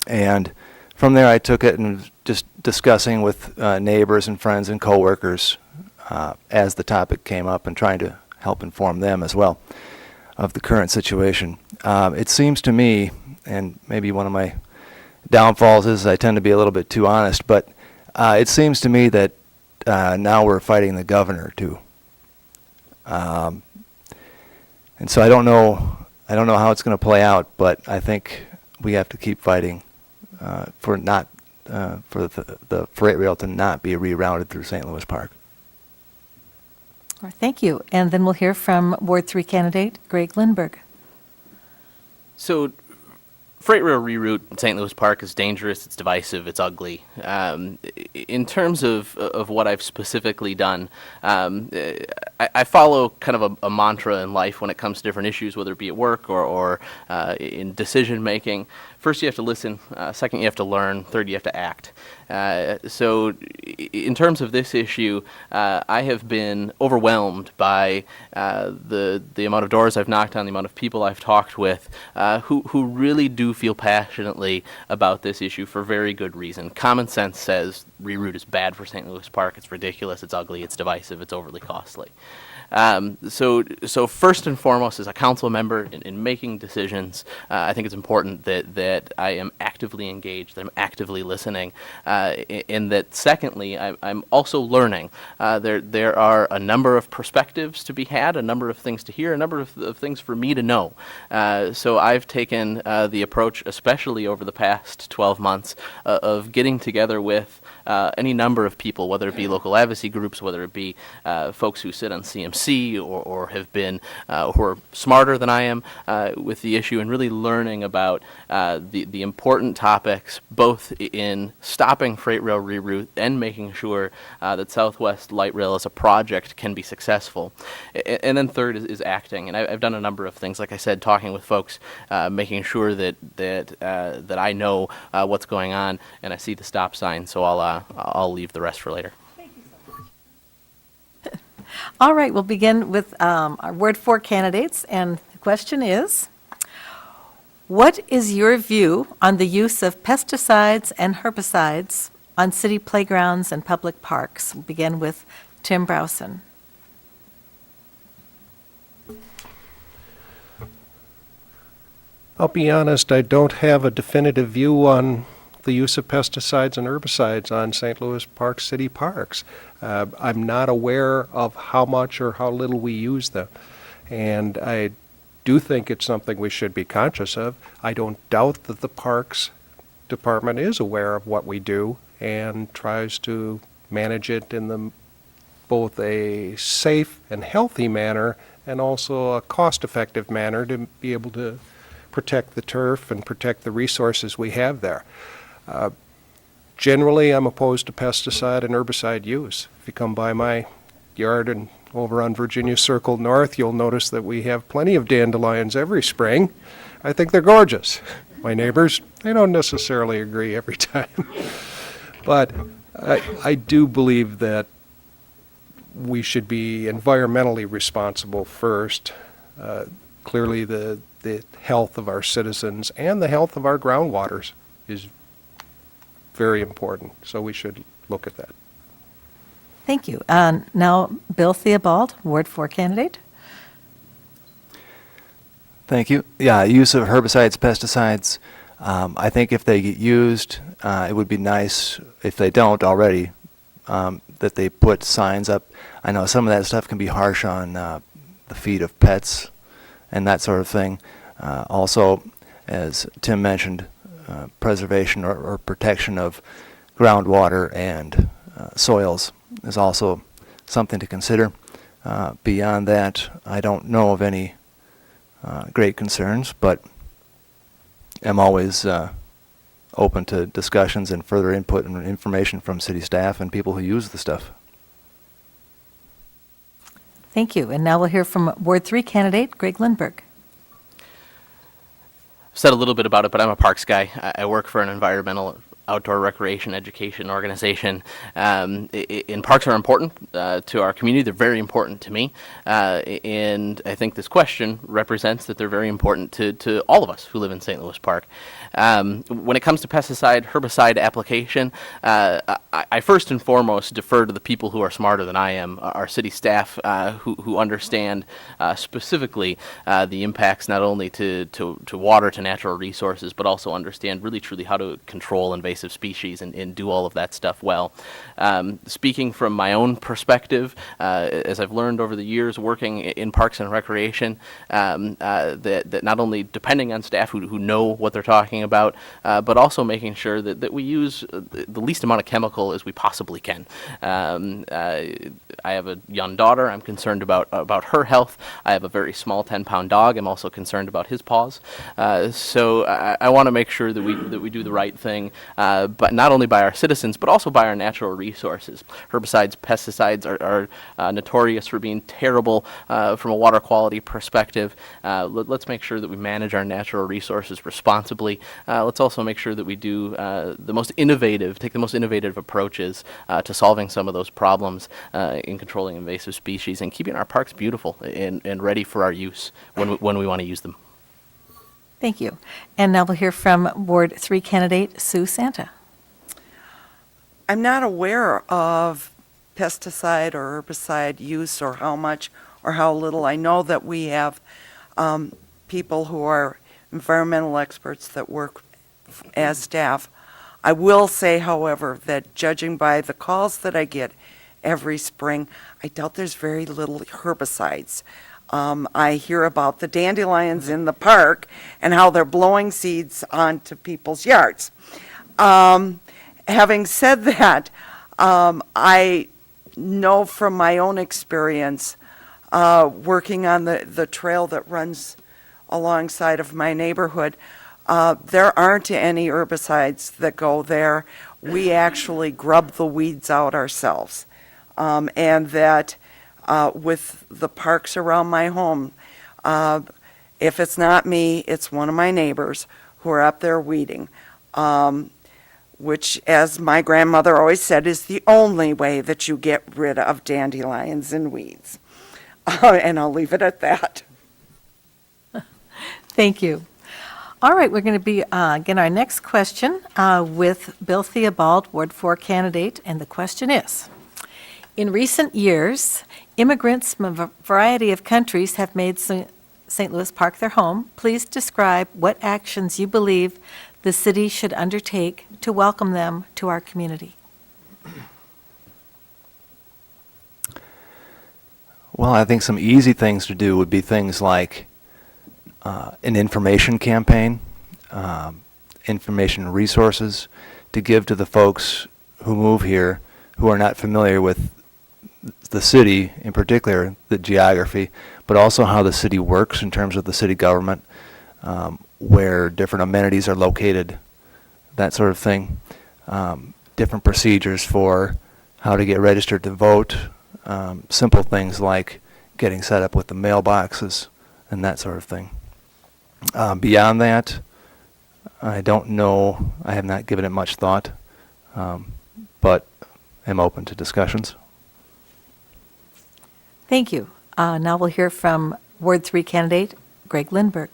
[SPEAKER 6] And from there I took it and just discussing with neighbors and friends and coworkers as the topic came up and trying to help inform them as well of the current situation. It seems to me, and maybe one of my downfalls is I tend to be a little bit too honest, but it seems to me that now we're fighting the governor too. And so I don't know how it's going to play out, but I think we have to keep fighting for the freight rail to not be rerouted through St. Louis Park.
[SPEAKER 2] All right, thank you. And then we'll hear from Ward 3 candidate Gregg Lindberg.
[SPEAKER 3] So, freight rail reroute in St. Louis Park is dangerous, it's divisive, it's ugly. In terms of what I've specifically done, I follow kind of a mantra in life when it comes to different issues, whether it be at work or in decision making. First, you have to listen. Second, you have to learn. Third, you have to act. So in terms of this issue, I have been overwhelmed by the amount of doors I've knocked on, the amount of people I've talked with who really do feel passionately about this issue for very good reason. Common sense says reroute is bad for St. Louis Park. It's ridiculous. It's ugly. It's divisive. It's overly costly. So first and foremost, as a council member in making decisions, I think it's important that I am actively engaged, that I'm actively listening, and that secondly, I'm also learning. There are a number of perspectives to be had, a number of things to hear, a number of things for me to know. So I've taken the approach, especially over the past 12 months, of getting together with any number of people, whether it be local advocacy groups, whether it be folks who sit on CMC or have been who are smarter than I am with the issue, and really learning about the important topics, both in stopping freight rail reroute and making sure that Southwest Light Rail as a project can be successful. And then third is acting, and I've done a number of things, like I said, talking with folks, making sure that I know what's going on, and I see the stop sign, so I'll leave the rest for later.
[SPEAKER 2] All right, we'll begin with our Ward 4 candidates, and the question is, what is your view on the use of pesticides and herbicides on city playgrounds and public parks? We'll begin with Tim Brausen.
[SPEAKER 5] I'll be honest, I don't have a definitive view on the use of pesticides and herbicides on St. Louis Park city parks. I'm not aware of how much or how little we use them, and I do think it's something we should be conscious of. I don't doubt that the Parks Department is aware of what we do and tries to manage it in both a safe and healthy manner and also a cost-effective manner to be able to protect the turf and protect the resources we have there. Generally, I'm opposed to pesticide and herbicide use. If you come by my yard and over on Virginia Circle North, you'll notice that we have plenty of dandelions every spring. I think they're gorgeous. My neighbors, they don't necessarily agree every time. But I do believe that we should be environmentally responsible first. Clearly, the health of our citizens and the health of our groundwaters is very important, so we should look at that.
[SPEAKER 2] Thank you. Now, Bill Theobald, Ward 4 candidate.
[SPEAKER 6] Thank you. Yeah, use of herbicides, pesticides. I think if they get used, it would be nice, if they don't already, that they put signs up. I know some of that stuff can be harsh on the feet of pets and that sort of thing. Also, as Tim mentioned, preservation or protection of groundwater and soils is also something to consider. Beyond that, I don't know of any great concerns, but am always open to discussions and further input and information from city staff and people who use the stuff.
[SPEAKER 2] Thank you. And now we'll hear from Ward 3 candidate, Gregg Lindberg.
[SPEAKER 3] Said a little bit about it, but I'm a parks guy. I work for an environmental outdoor recreation education organization. And parks are important to our community. They're very important to me. And I think this question represents that they're very important to all of us who live in St. Louis Park. When it comes to pesticide, herbicide application, I first and foremost defer to the people who are smarter than I am, our city staff who understand specifically the impacts not only to water, to natural resources, but also understand really truly how to control invasive species and do all of that stuff well. Speaking from my own perspective, as I've learned over the years working in parks and recreation, that not only depending on staff who know what they're talking about, but also making sure that we use the least amount of chemical as we possibly can. I have a young daughter. I'm concerned about her health. I have a very small 10-pound dog. I'm also concerned about his paws. So I want to make sure that we do the right thing but not only by our citizens, but also by our natural resources. Herbicides, pesticides are notorious for being terrible from a water quality perspective. Let's make sure that we manage our natural resources responsibly. Let's also make sure that we do take the most innovative approaches to solving some of those problems in controlling invasive species and keeping our parks beautiful and ready for our use when we want to use them.
[SPEAKER 2] Thank you. And now we'll hear from Ward 3 candidate Sue Santa.
[SPEAKER 4] I'm not aware of pesticide or herbicide use or how much or how little. I know that we have people who are environmental experts that work as staff. I will say, however, that judging by the calls that I get every spring, I doubt there's very little herbicides. I hear about the dandelions in the park and how they're blowing seeds onto people's yards. Having said that, I know from my own experience working on the trail that runs alongside of my neighborhood, there aren't any herbicides that go there. We actually grub the weeds out ourselves. And that with the parks around my home, if it's not me, it's one of my neighbors who are up there weeding, which, as my grandmother always said, is the only way that you get rid of dandelions and weeds. And I'll leave it at that.
[SPEAKER 2] Thank you. All right, we're going to be, again, our next question with Bill Theobald, Ward 4 candidate, and the question is, in recent years, immigrants from a variety of countries have made St. Louis Park their home. Please describe what actions you believe the city should undertake to welcome them to our community.
[SPEAKER 6] Well, I think some easy things to do would be things like an information campaign, information resources to give to the folks who move here who are not familiar with the city, in particular the geography, but also how the city works in terms of the city government, where different amenities are located, that sort of thing, different procedures for how to get registered to vote, simple things like getting set up with the mailboxes and that sort of thing. Beyond that, I don't know. I have not given it much thought, but am open to discussions.
[SPEAKER 2] Thank you. Now we'll hear from Ward 3 candidate Gregg Lindberg.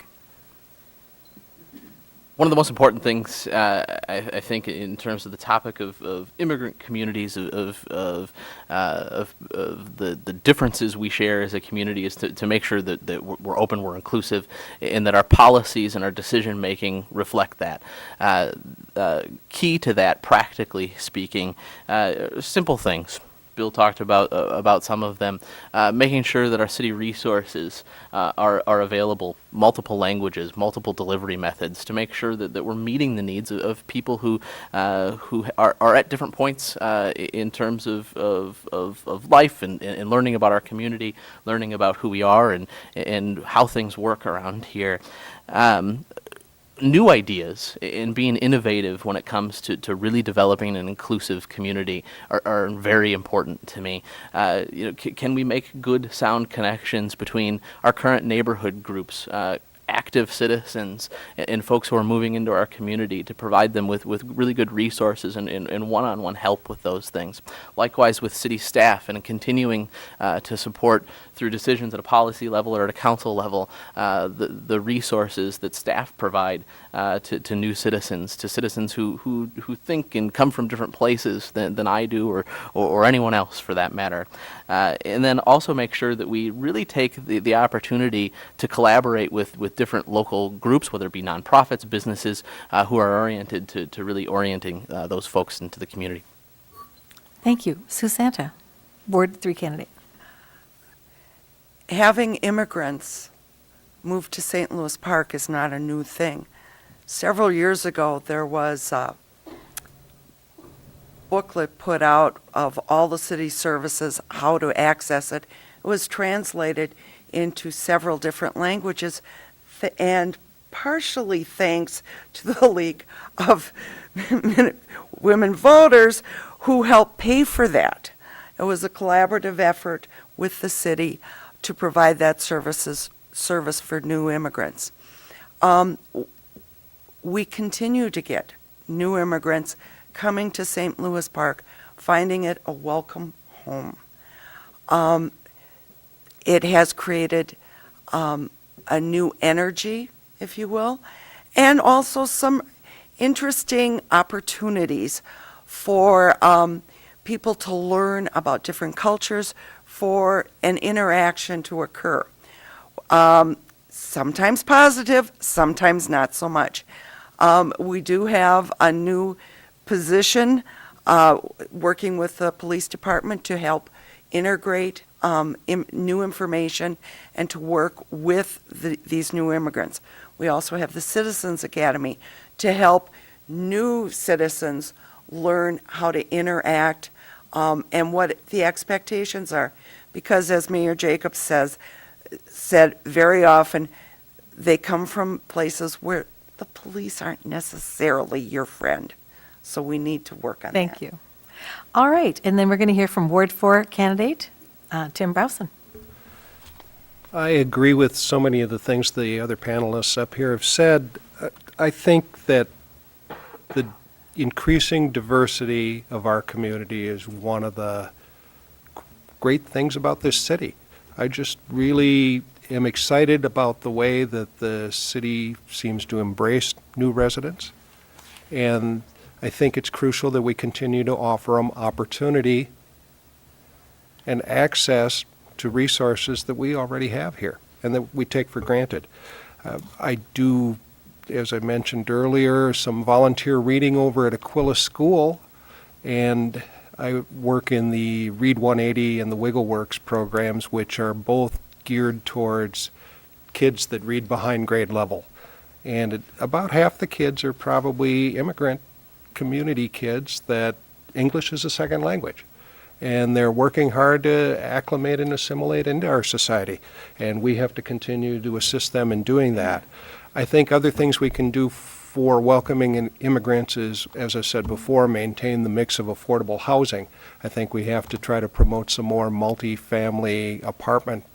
[SPEAKER 3] One of the most important things, I think, in terms of the topic of immigrant communities, of the differences we share as a community, is to make sure that we're open, we're inclusive, and that our policies and our decision making reflect that. Key to that, practically speaking, simple things. Bill talked about some of them, making sure that our city resources are available, multiple languages, multiple delivery methods, to make sure that we're meeting the needs of people who are at different points in terms of life and learning about our community, learning about who we are and how things work around here. New ideas and being innovative when it comes to really developing an inclusive community are very important to me. Can we make good, sound connections between our current neighborhood groups, active citizens, and folks who are moving into our community, to provide them with really good resources and one-on-one help with those things. Likewise with city staff, and continuing to support through decisions at a policy level or at a council level the resources that staff provide to new citizens, to citizens who think and come from different places than I do or anyone else for that matter. And then also make sure that we really take the opportunity to collaborate with different local groups, whether it be nonprofits, businesses, who are oriented to really orienting those folks into the community.
[SPEAKER 2] Thank you. Sue Santa, Ward 3 candidate.
[SPEAKER 4] Having immigrants move to St. Louis Park is not a new thing. Several years ago, there was a booklet put out of all the city services, how to access it. It was translated into several different languages, and partially thanks to the League of Women Voters who helped pay for that. It was a collaborative effort with the city to provide that service for new immigrants. We continue to get new immigrants coming to St. Louis Park, finding it a welcome home. It has created a new energy, if you will, and also some interesting opportunities for people to learn about different cultures, for an interaction to occur. Sometimes positive, sometimes not so much. We do have a new position working with the police department to help integrate new information and to work with these new immigrants. We also have the Citizens Academy to help new citizens learn how to interact and what the expectations are. Because as Mayor Jacobs said very often, they come from places where the police aren't necessarily your friend. So we need to work on that.
[SPEAKER 2] Thank you. All right, and then we're going to hear from Ward 4 candidate, Tim Brausen.
[SPEAKER 5] I agree with so many of the things the other panelists up here have said. I think that the increasing diversity of our community is one of the great things about this city. I just really am excited about the way that the city seems to embrace new residents. And I think it's crucial that we continue to offer them opportunity and access to resources that we already have here and that we take for granted. I do, as I mentioned earlier, some volunteer reading over at Aquila School, and I work in the Read 180 and the Wiggle Works programs, which are both geared towards kids that read behind grade level. And about half the kids are probably immigrant community kids that English is a second language. And they're working hard to acclimate and assimilate into our society. And we have to continue to assist them in doing that. I think other things we can do for welcoming immigrants is, as I said before, maintain the mix of affordable housing. I think we have to try to promote some more multi-family apartment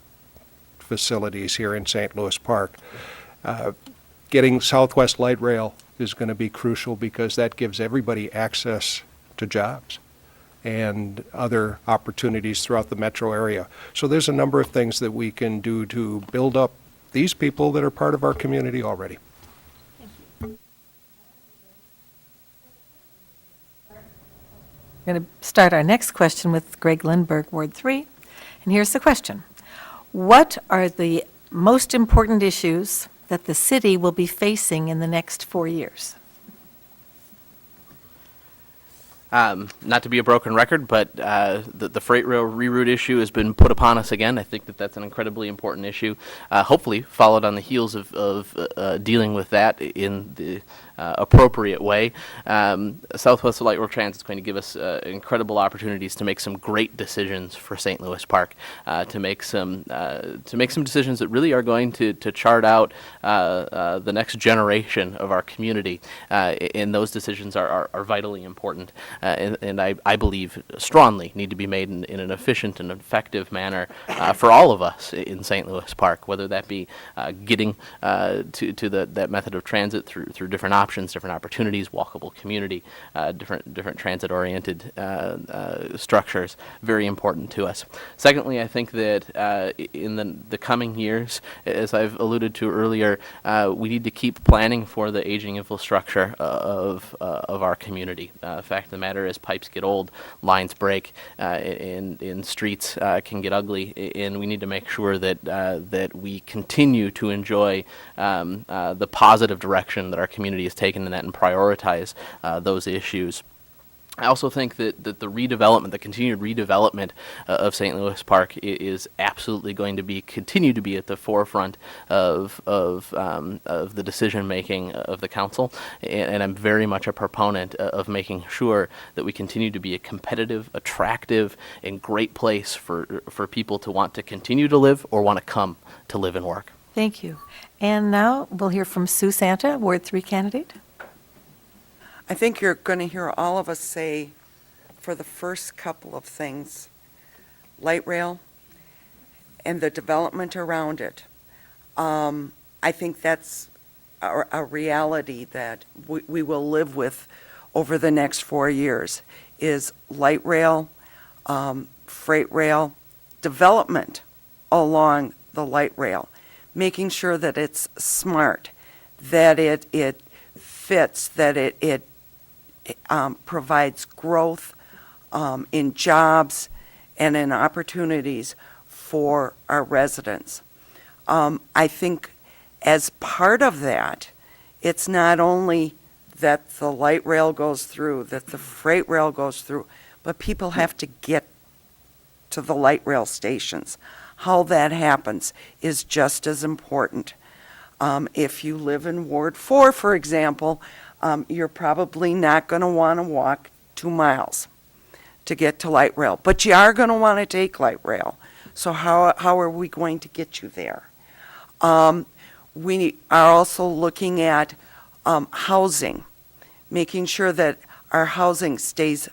[SPEAKER 5] facilities here in St. Louis Park. Getting Southwest Light Rail is going to be crucial because that gives everybody access to jobs and other opportunities throughout the metro area. So there's a number of things that we can do to build up these people that are part of our community already.
[SPEAKER 2] We're going to start our next question with Gregg Lindberg, Ward 3. And here's the question. What are the most important issues that the city will be facing in the next 4 years?
[SPEAKER 3] Not to be a broken record, but the freight rail reroute issue has been put upon us again. I think that that's an incredibly important issue. Hopefully followed on the heels of dealing with that in the appropriate way. Southwest Light Rail Transit is going to give us incredible opportunities to make some great decisions for St. Louis Park, to make some decisions that really are going to chart out the next generation of our community. And those decisions are vitally important. And I believe strongly need to be made in an efficient and effective manner for all of us in St. Louis Park, whether that be getting to that method of transit through different options, different opportunities, walkable community, different transit-oriented structures, very important to us. Secondly, I think that in the coming years, as I've alluded to earlier, we need to keep planning for the aging infrastructure of our community. The fact of the matter is pipes get old, lines break, and streets can get ugly, and we need to make sure that we continue to enjoy the positive direction that our community has taken in that and prioritize those issues. I also think that the redevelopment, the continued redevelopment of St. Louis Park is absolutely going to continue to be at the forefront of the decision making of the council, and I'm very much a proponent of making sure that we continue to be a competitive, attractive, and great place for people to want to continue to live or want to come to live and work.
[SPEAKER 2] Thank you. And now we'll hear from Sue Santa, Ward 3 candidate.
[SPEAKER 4] I think you're going to hear all of us say, for the first couple of things, light rail and the development around it. I think that's a reality that we will live with over the next 4 years, is light rail, freight rail, development along the light rail, making sure that it's smart, that it fits, that it provides growth in jobs and in opportunities for our residents. I think as part of that, it's not only that the light rail goes through, that the freight rail goes through, but people have to get to the light rail stations. How that happens is just as important. If you live in Ward 4, for example, you're probably not going to want to walk 2 miles to get to light rail, but you are going to want to take light rail. So how are we going to get you there? We are also looking at housing, making sure that our housing stays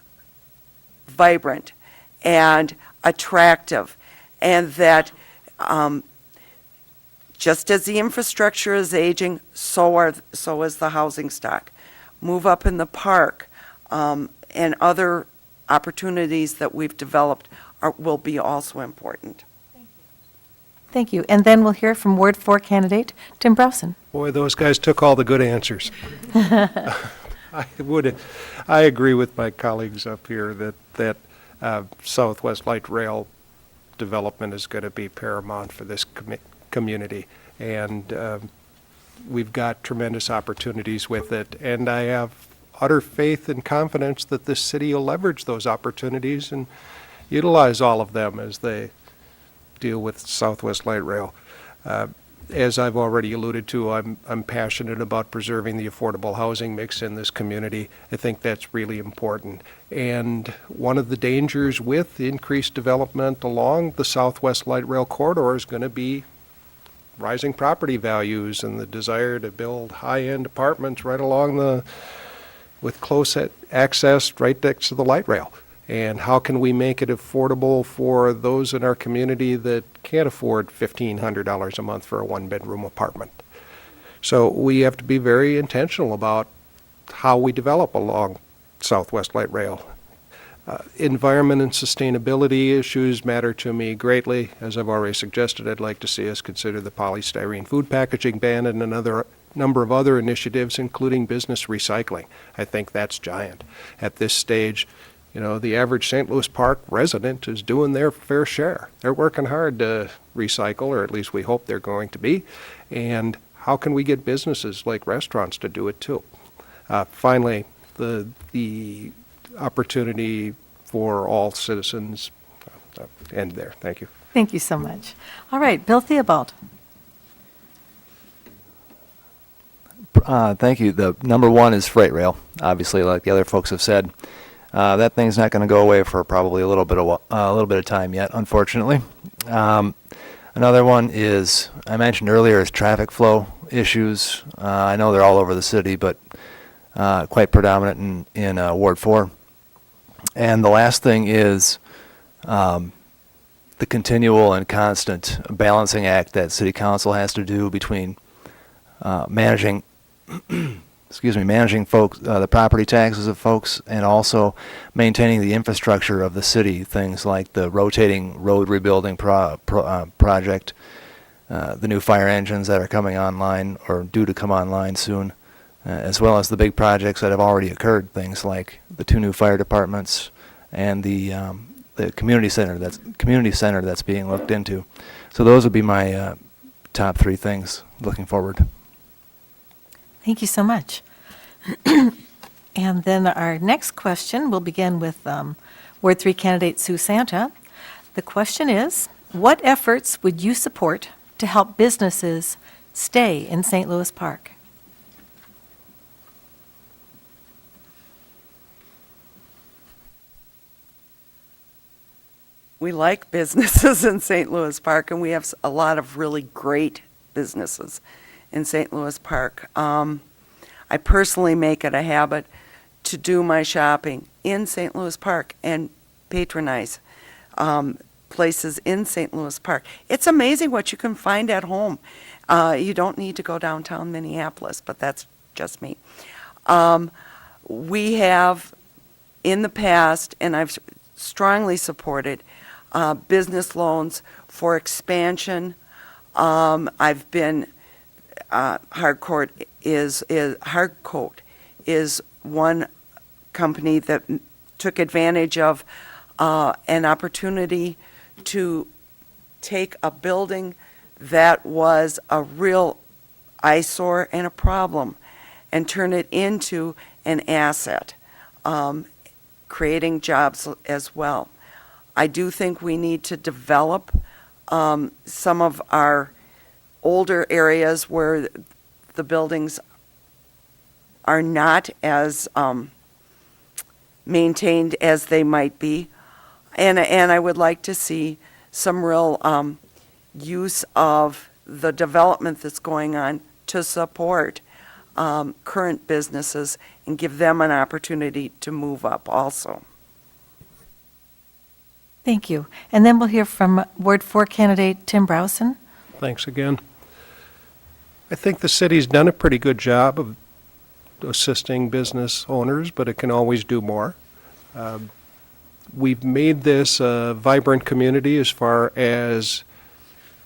[SPEAKER 4] vibrant and attractive, and that just as the infrastructure is aging, so is the housing stock. Move up in the park and other opportunities that we've developed will be also important.
[SPEAKER 2] Thank you. And then we'll hear from Ward 4 candidate Tim Brausen.
[SPEAKER 5] Boy, those guys took all the good answers. I agree with my colleagues up here that Southwest Light Rail development is going to be paramount for this community, and we've got tremendous opportunities with it, and I have utter faith and confidence that this city will leverage those opportunities and utilize all of them as they deal with Southwest Light Rail. As I've already alluded to, I'm passionate about preserving the affordable housing mix in this community. I think that's really important. And one of the dangers with increased development along the Southwest Light Rail corridor is going to be rising property values and the desire to build high-end apartments right along with close access right next to the light rail. And how can we make it affordable for those in our community that can't afford $1,500 a month for a one-bedroom apartment? So we have to be very intentional about how we develop along Southwest Light Rail. Environment and sustainability issues matter to me greatly. As I've already suggested, I'd like to see us consider the polystyrene food packaging ban and another number of other initiatives, including business recycling. I think that's giant. At this stage, you know, the average St. Louis Park resident is doing their fair share. They're working hard to recycle, or at least we hope they're going to be. And how can we get businesses like restaurants to do it too? Finally, the opportunity for all citizens. End there. Thank you.
[SPEAKER 2] Thank you so much. All right, Bill Theobald.
[SPEAKER 6] Thank you. The number one is freight rail, obviously, like the other folks have said. That thing's not going to go away for probably a little bit of time yet, unfortunately. Another one is, I mentioned earlier, is traffic flow issues. I know they're all over the city, but quite predominant in Ward 4. And the last thing is the continual and constant balancing act that City Council has to do between managing folks, the property taxes of folks, and also maintaining the infrastructure of the city, things like the rotating road rebuilding project, the new fire engines that are coming online or due to come online soon, as well as the big projects that have already occurred, things like the 2 new fire departments and the community center that's being looked into. So those would be my top 3 things looking forward.
[SPEAKER 2] Thank you so much. And then our next question will begin with Ward 3 candidate Sue Santa. The question is, what efforts would you support to help businesses stay in St. Louis Park?
[SPEAKER 4] We like businesses in St. Louis Park, and we have a lot of really great businesses in St. Louis Park. I personally make it a habit to do my shopping in St. Louis Park and patronize places in St. Louis Park. It's amazing what you can find at home. You don't need to go downtown Minneapolis, but that's just me. We have, in the past, and I've strongly supported business loans for expansion. I've been Hardcoat is one company that took advantage of an opportunity to take a building that was a real eyesore and a problem and turn it into an asset, creating jobs as well. I do think we need to develop some of our older areas where the buildings are not as maintained as they might be. And I would like to see some real use of the development that's going on to support current businesses and give them an opportunity to move up also.
[SPEAKER 2] Thank you. And then we'll hear from Ward 4 candidate Tim Brausen.
[SPEAKER 5] Thanks again. I think the city's done a pretty good job of assisting business owners, but it can always do more. We've made this a vibrant community as far as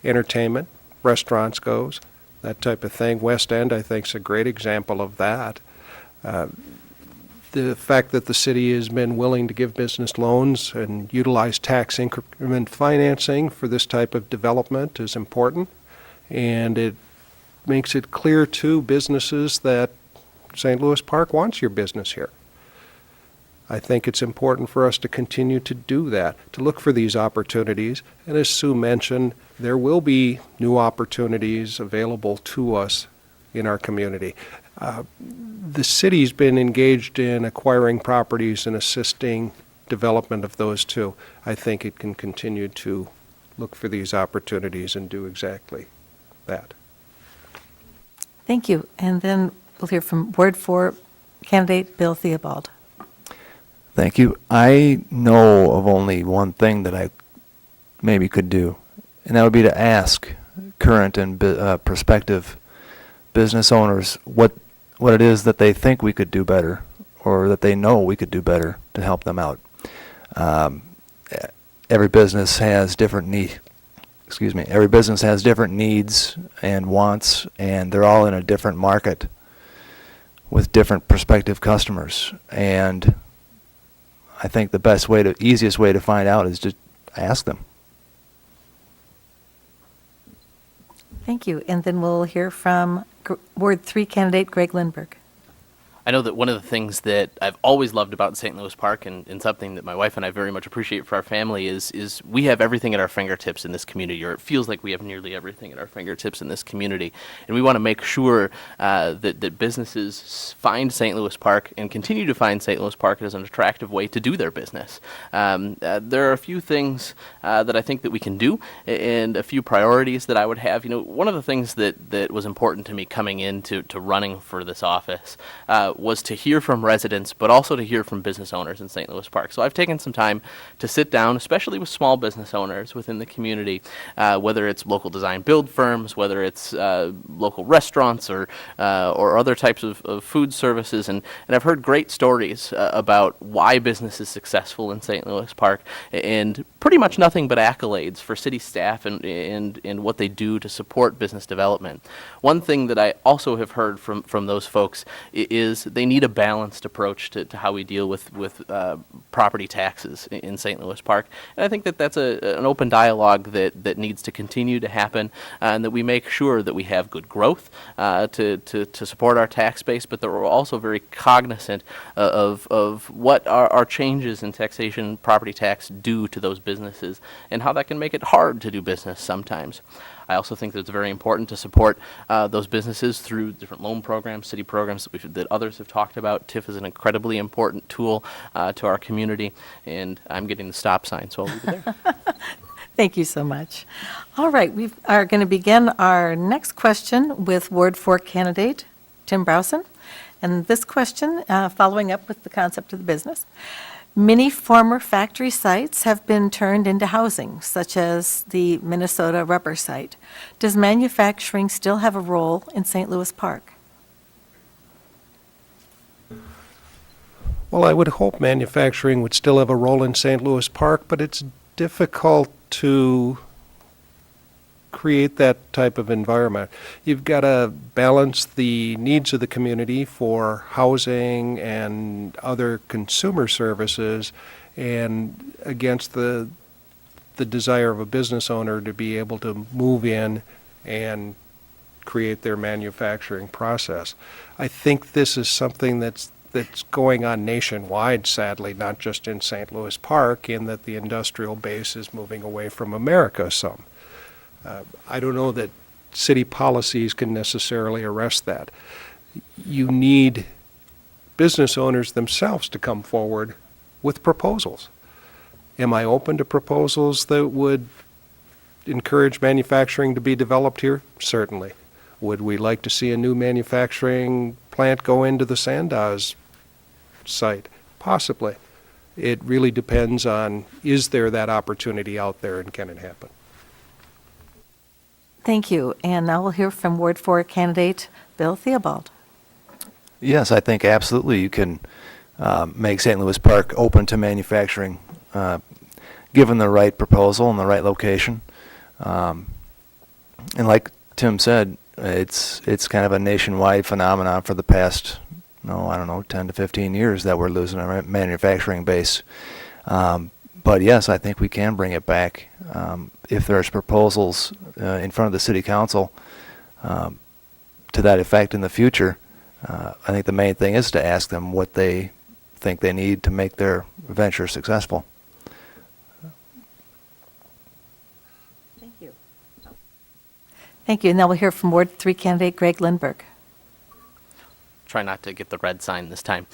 [SPEAKER 5] entertainment, restaurants goes, that type of thing. West End, I think, is a great example of that. The fact that the city has been willing to give business loans and utilize tax increment financing for this type of development is important, and it makes it clear to businesses that St. Louis Park wants your business here. I think it's important for us to continue to do that, to look for these opportunities. And as Sue mentioned, there will be new opportunities available to us in our community. The city's been engaged in acquiring properties and assisting development of those too. I think it can continue to look for these opportunities and do exactly that.
[SPEAKER 2] Thank you. And then we'll hear from Ward 4 candidate Bill Theobald.
[SPEAKER 6] Thank you. I know of only one thing that I maybe could do, and that would be to ask current and prospective business owners what it is that they think we could do better, or that they know we could do better to help them out. Every business has different Every business has different needs and wants, and they're all in a different market with different prospective customers. And I think the easiest way to find out is to ask them.
[SPEAKER 2] Thank you. And then we'll hear from Ward 3 candidate Gregg Lindberg.
[SPEAKER 3] I know that one of the things that I've always loved about St. Louis Park, and something that my wife and I very much appreciate for our family, is we have everything at our fingertips in this community, or it feels like we have nearly everything at our fingertips in this community. And we want to make sure that businesses find St. Louis Park and continue to find St. Louis Park as an attractive way to do their business. There are a few things that I think that we can do, and a few priorities that I would have. You know, one of the things that was important to me coming into running for this office was to hear from residents, but also to hear from business owners in St. Louis Park. So I've taken some time to sit down, especially with small business owners within the community, whether it's local design build firms, whether it's local restaurants or other types of food services. And I've heard great stories about why business is successful in St. Louis Park, and pretty much nothing but accolades for city staff and what they do to support business development. One thing that I also have heard from those folks is they need a balanced approach to how we deal with property taxes in St. Louis Park. And I think that that's an open dialogue that needs to continue to happen, and that we make sure that we have good growth to support our tax base, but that we're also very cognizant of what our changes in taxation, property tax, do to those businesses, and how that can make it hard to do business sometimes. I also think that it's very important to support those businesses through different loan programs, city programs that others have talked about. TIF is an incredibly important tool to our community, and I'm getting the stop sign, so I'll leave it there.
[SPEAKER 2] Thank you so much. All right, we are going to begin our next question with Ward 4 candidate Tim Brausen. And this question, following up with the concept of the business. Many former factory sites have been turned into housing, such as the Minnesota rubber site. Does manufacturing still have a role in St. Louis Park?
[SPEAKER 5] Well, I would hope manufacturing would still have a role in St. Louis Park, but it's difficult to create that type of environment. You've got to balance the needs of the community for housing and other consumer services and against the desire of a business owner to be able to move in and create their manufacturing process. I think this is something that's going on nationwide, sadly, not just in St. Louis Park, in that the industrial base is moving away from America some. I don't know that city policies can necessarily arrest that. You need business owners themselves to come forward with proposals. Am I open to proposals that would encourage manufacturing to be developed here? Certainly. Would we like to see a new manufacturing plant go into the Sandoz site? Possibly. It really depends on, is there that opportunity out there and can it happen?
[SPEAKER 2] Thank you. And now we'll hear from Ward 4 candidate Bill Theobald.
[SPEAKER 6] Yes, I think absolutely you can make St. Louis Park open to manufacturing, given the right proposal and the right location. And like Tim said, it's kind of a nationwide phenomenon for the past, 10 to 15 years that we're losing our manufacturing base. But yes, I think we can bring it back if there's proposals in front of the city council to that effect in the future. I think the main thing is to ask them what they think they need to make their venture successful.
[SPEAKER 2] Thank you. Thank you. And now we'll hear from Ward 3 candidate Gregg Lindberg.
[SPEAKER 3] Try not to get the red sign this time.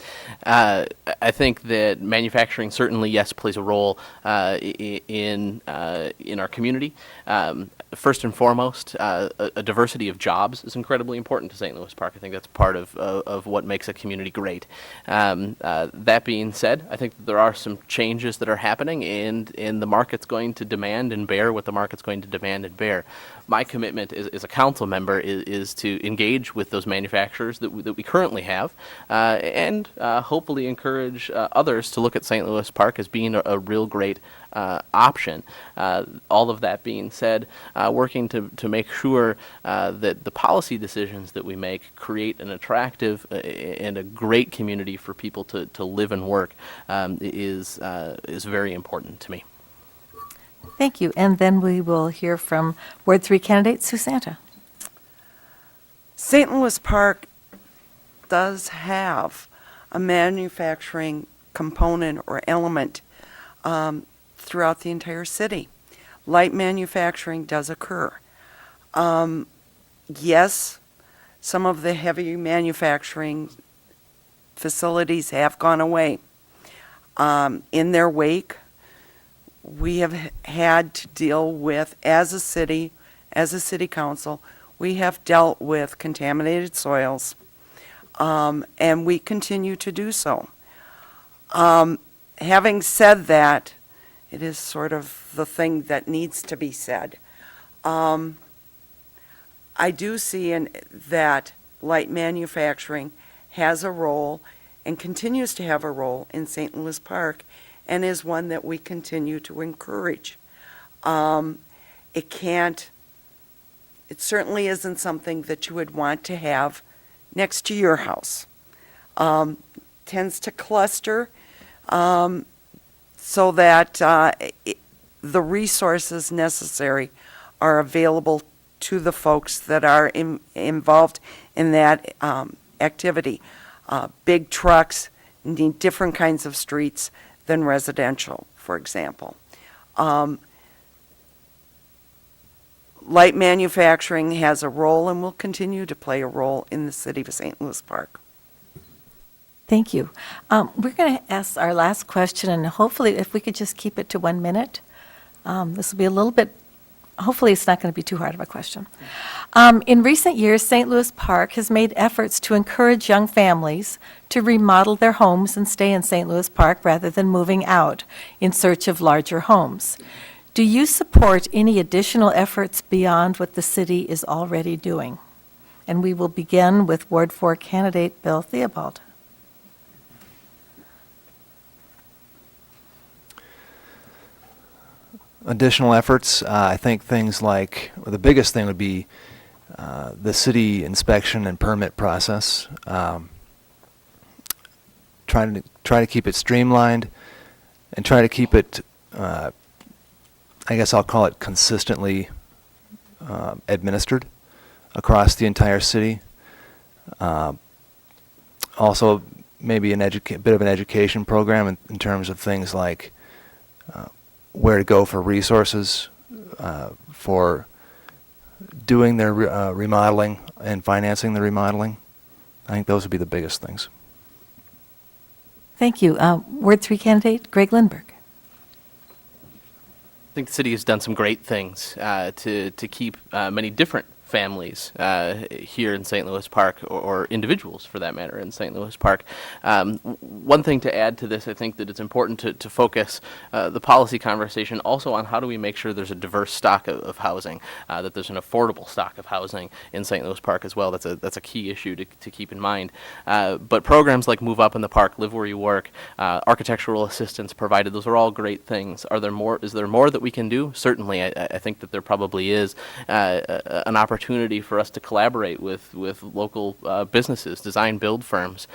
[SPEAKER 3] I think that manufacturing certainly, yes, plays a role in our community. First and foremost, a diversity of jobs is incredibly important to St. Louis Park. I think that's part of what makes a community great. That being said, I think that there are some changes that are happening, and the market's going to demand and bear what the market's going to demand and bear. My commitment as a council member is to engage with those manufacturers that we currently have, and hopefully encourage others to look at St. Louis Park as being a real great option. All of that being said, working to make sure that the policy decisions that we make create an attractive and a great community for people to live and work is very important to me.
[SPEAKER 2] Thank you. And then we will hear from Ward 3 candidate Sue Santa.
[SPEAKER 4] St. Louis Park does have a manufacturing component or element throughout the entire city. Light manufacturing does occur. Yes, some of the heavy manufacturing facilities have gone away. In their wake, we have had to deal with, as a city council, we have dealt with contaminated soils, and we continue to do so. Having said that, it is sort of the thing that needs to be said. I do see that light manufacturing has a role and continues to have a role in St. Louis Park, and is one that we continue to encourage. It certainly isn't something that you would want to have next to your house. Tends to cluster so that the resources necessary are available to the folks that are involved in that activity. Big trucks need different kinds of streets than residential, for example. Light manufacturing has a role and will continue to play a role in the city of St. Louis Park.
[SPEAKER 2] Thank you. We're going to ask our last question, and hopefully if we could just keep it to 1 minute. This will be a little bit, hopefully it's not going to be too hard of a question. In recent years, St. Louis Park has made efforts to encourage young families to remodel their homes and stay in St. Louis Park rather than moving out in search of larger homes. Do you support any additional efforts beyond what the city is already doing? And we will begin with Ward 4 candidate Bill Theobald.
[SPEAKER 6] Additional efforts, I think things like, well, the biggest thing would be the city inspection and permit process. Try to keep it streamlined and try to keep it, I guess I'll call it consistently administered across the entire city. Also, maybe bit of an education program in terms of things like where to go for resources for doing their remodeling and financing the remodeling. I think those would be the biggest things.
[SPEAKER 2] Thank you. Ward 3 candidate Gregg Lindberg.
[SPEAKER 3] I think the city has done some great things to keep many different families here in St. Louis Park, or individuals for that matter in St. Louis Park. One thing to add to this, I think that it's important to focus the policy conversation also on how do we make sure there's a diverse stock of housing, that there's an affordable stock of housing in St. Louis Park as well. That's a key issue to keep in mind. But programs like Move Up in the Park, Live Where You Work, architectural assistance provided, those are all great things. Is there more that we can do? Certainly, I think that there probably is an opportunity for us to collaborate with local businesses, design build firms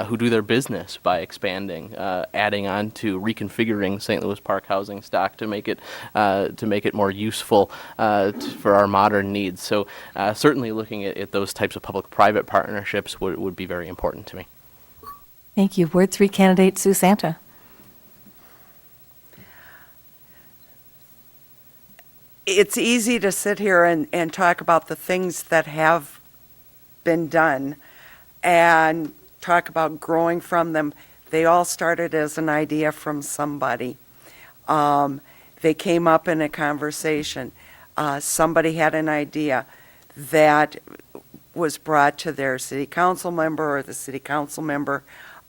[SPEAKER 3] who do their business by expanding, adding on to reconfiguring St. Louis Park housing stock to make it more useful for our modern needs. So certainly looking at those types of public-private partnerships would be very important to me.
[SPEAKER 2] Thank you. Ward 3 candidate Sue Santa.
[SPEAKER 4] It's easy to sit here and talk about the things that have been done and talk about growing from them. They all started as an idea from somebody. They came up in a conversation. Somebody had an idea that was brought to their city council member, or the city council member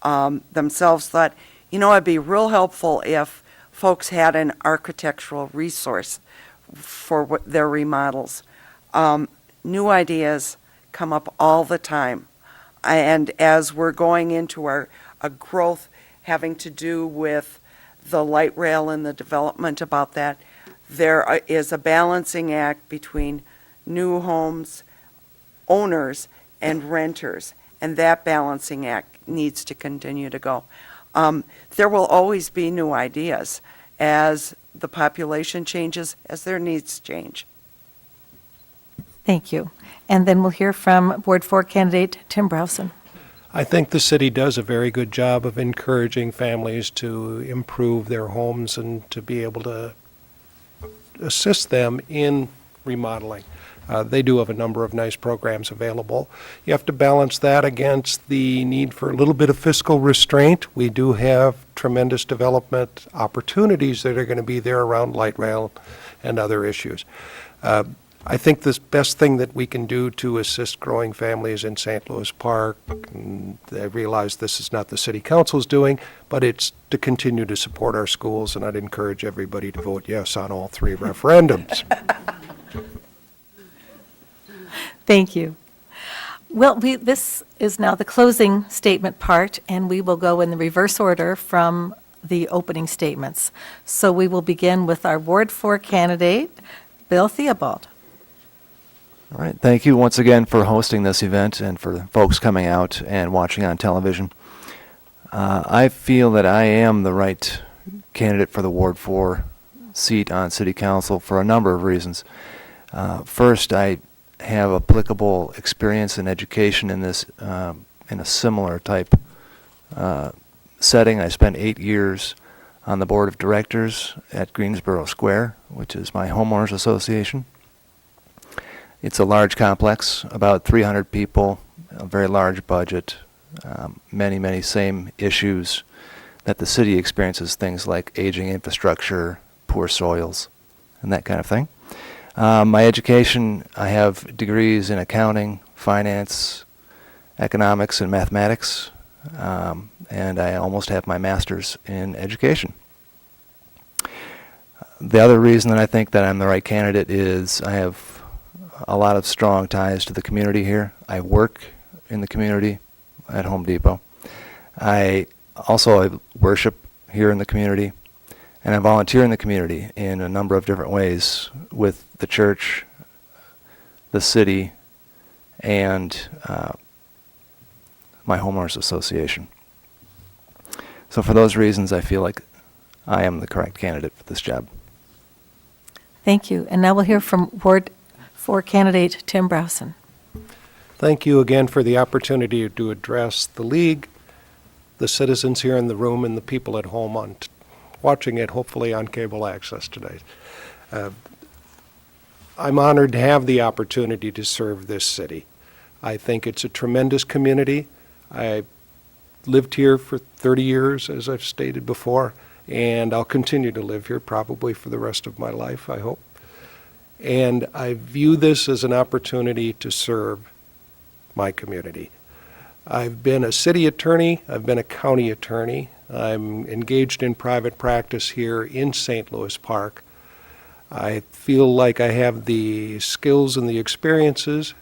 [SPEAKER 4] themselves thought, it'd be real helpful if folks had an architectural resource for their remodels. New ideas come up all the time. And as we're going into a growth having to do with the light rail and the development about that, there is a balancing act between new homes, owners, and renters. And that balancing act needs to continue to go. There will always be new ideas as the population changes, as their needs change.
[SPEAKER 2] Thank you. And then we'll hear from Ward 4 candidate Tim Brausen.
[SPEAKER 5] I think the city does a very good job of encouraging families to improve their homes and to be able to assist them in remodeling. They do have a number of nice programs available. You have to balance that against the need for a little bit of fiscal restraint. We do have tremendous development opportunities that are going to be there around light rail and other issues. I think the best thing that we can do to assist growing families in St. Louis Park, and I realize this is not the city council's doing, but it's to continue to support our schools, and I'd encourage everybody to vote yes on all three referendums.
[SPEAKER 2] Thank you. Well, this is now the closing statement part, and we will go in the reverse order from the opening statements. So we will begin with our Ward 4 candidate, Bill Theobald.
[SPEAKER 6] All right. Thank you once again for hosting this event and for the folks coming out and watching on television. I feel that I am the right candidate for the Ward 4 seat on City Council for a number of reasons. First, I have applicable experience in education in this in a similar type setting. I spent 8 years on the board of directors at Greensboro Square, which is my homeowners association. It's a large complex, about 300 people, a very large budget, many same issues that the city experiences, things like aging infrastructure, poor soils. and that kind of thing. My education, I have degrees in accounting, finance, economics, and mathematics, and I almost have my master's in education. The other reason that I think that I'm the right candidate is I have a lot of strong ties to the community here. I work in the community at Home Depot. I worship here in the community, and I volunteer in the community in a number of different ways with the church, the city, and my homeowners association. So for those reasons, I feel like I am the correct candidate for this job.
[SPEAKER 2] Thank you. And now we'll hear from Ward 4 candidate Tim Brausen.
[SPEAKER 5] Thank you again for the opportunity to address the league, the citizens here in the room, and the people at home watching it, hopefully on cable access today. I'm honored to have the opportunity to serve this city. I think it's a tremendous community. I lived here for 30 years, as I've stated before, and I'll continue to live here probably for the rest of my life, I hope. And I view this as an opportunity to serve my community. I've been a city attorney, I've been a county attorney, I'm engaged in private practice here in St. Louis Park. I feel like I have the skills and the experiences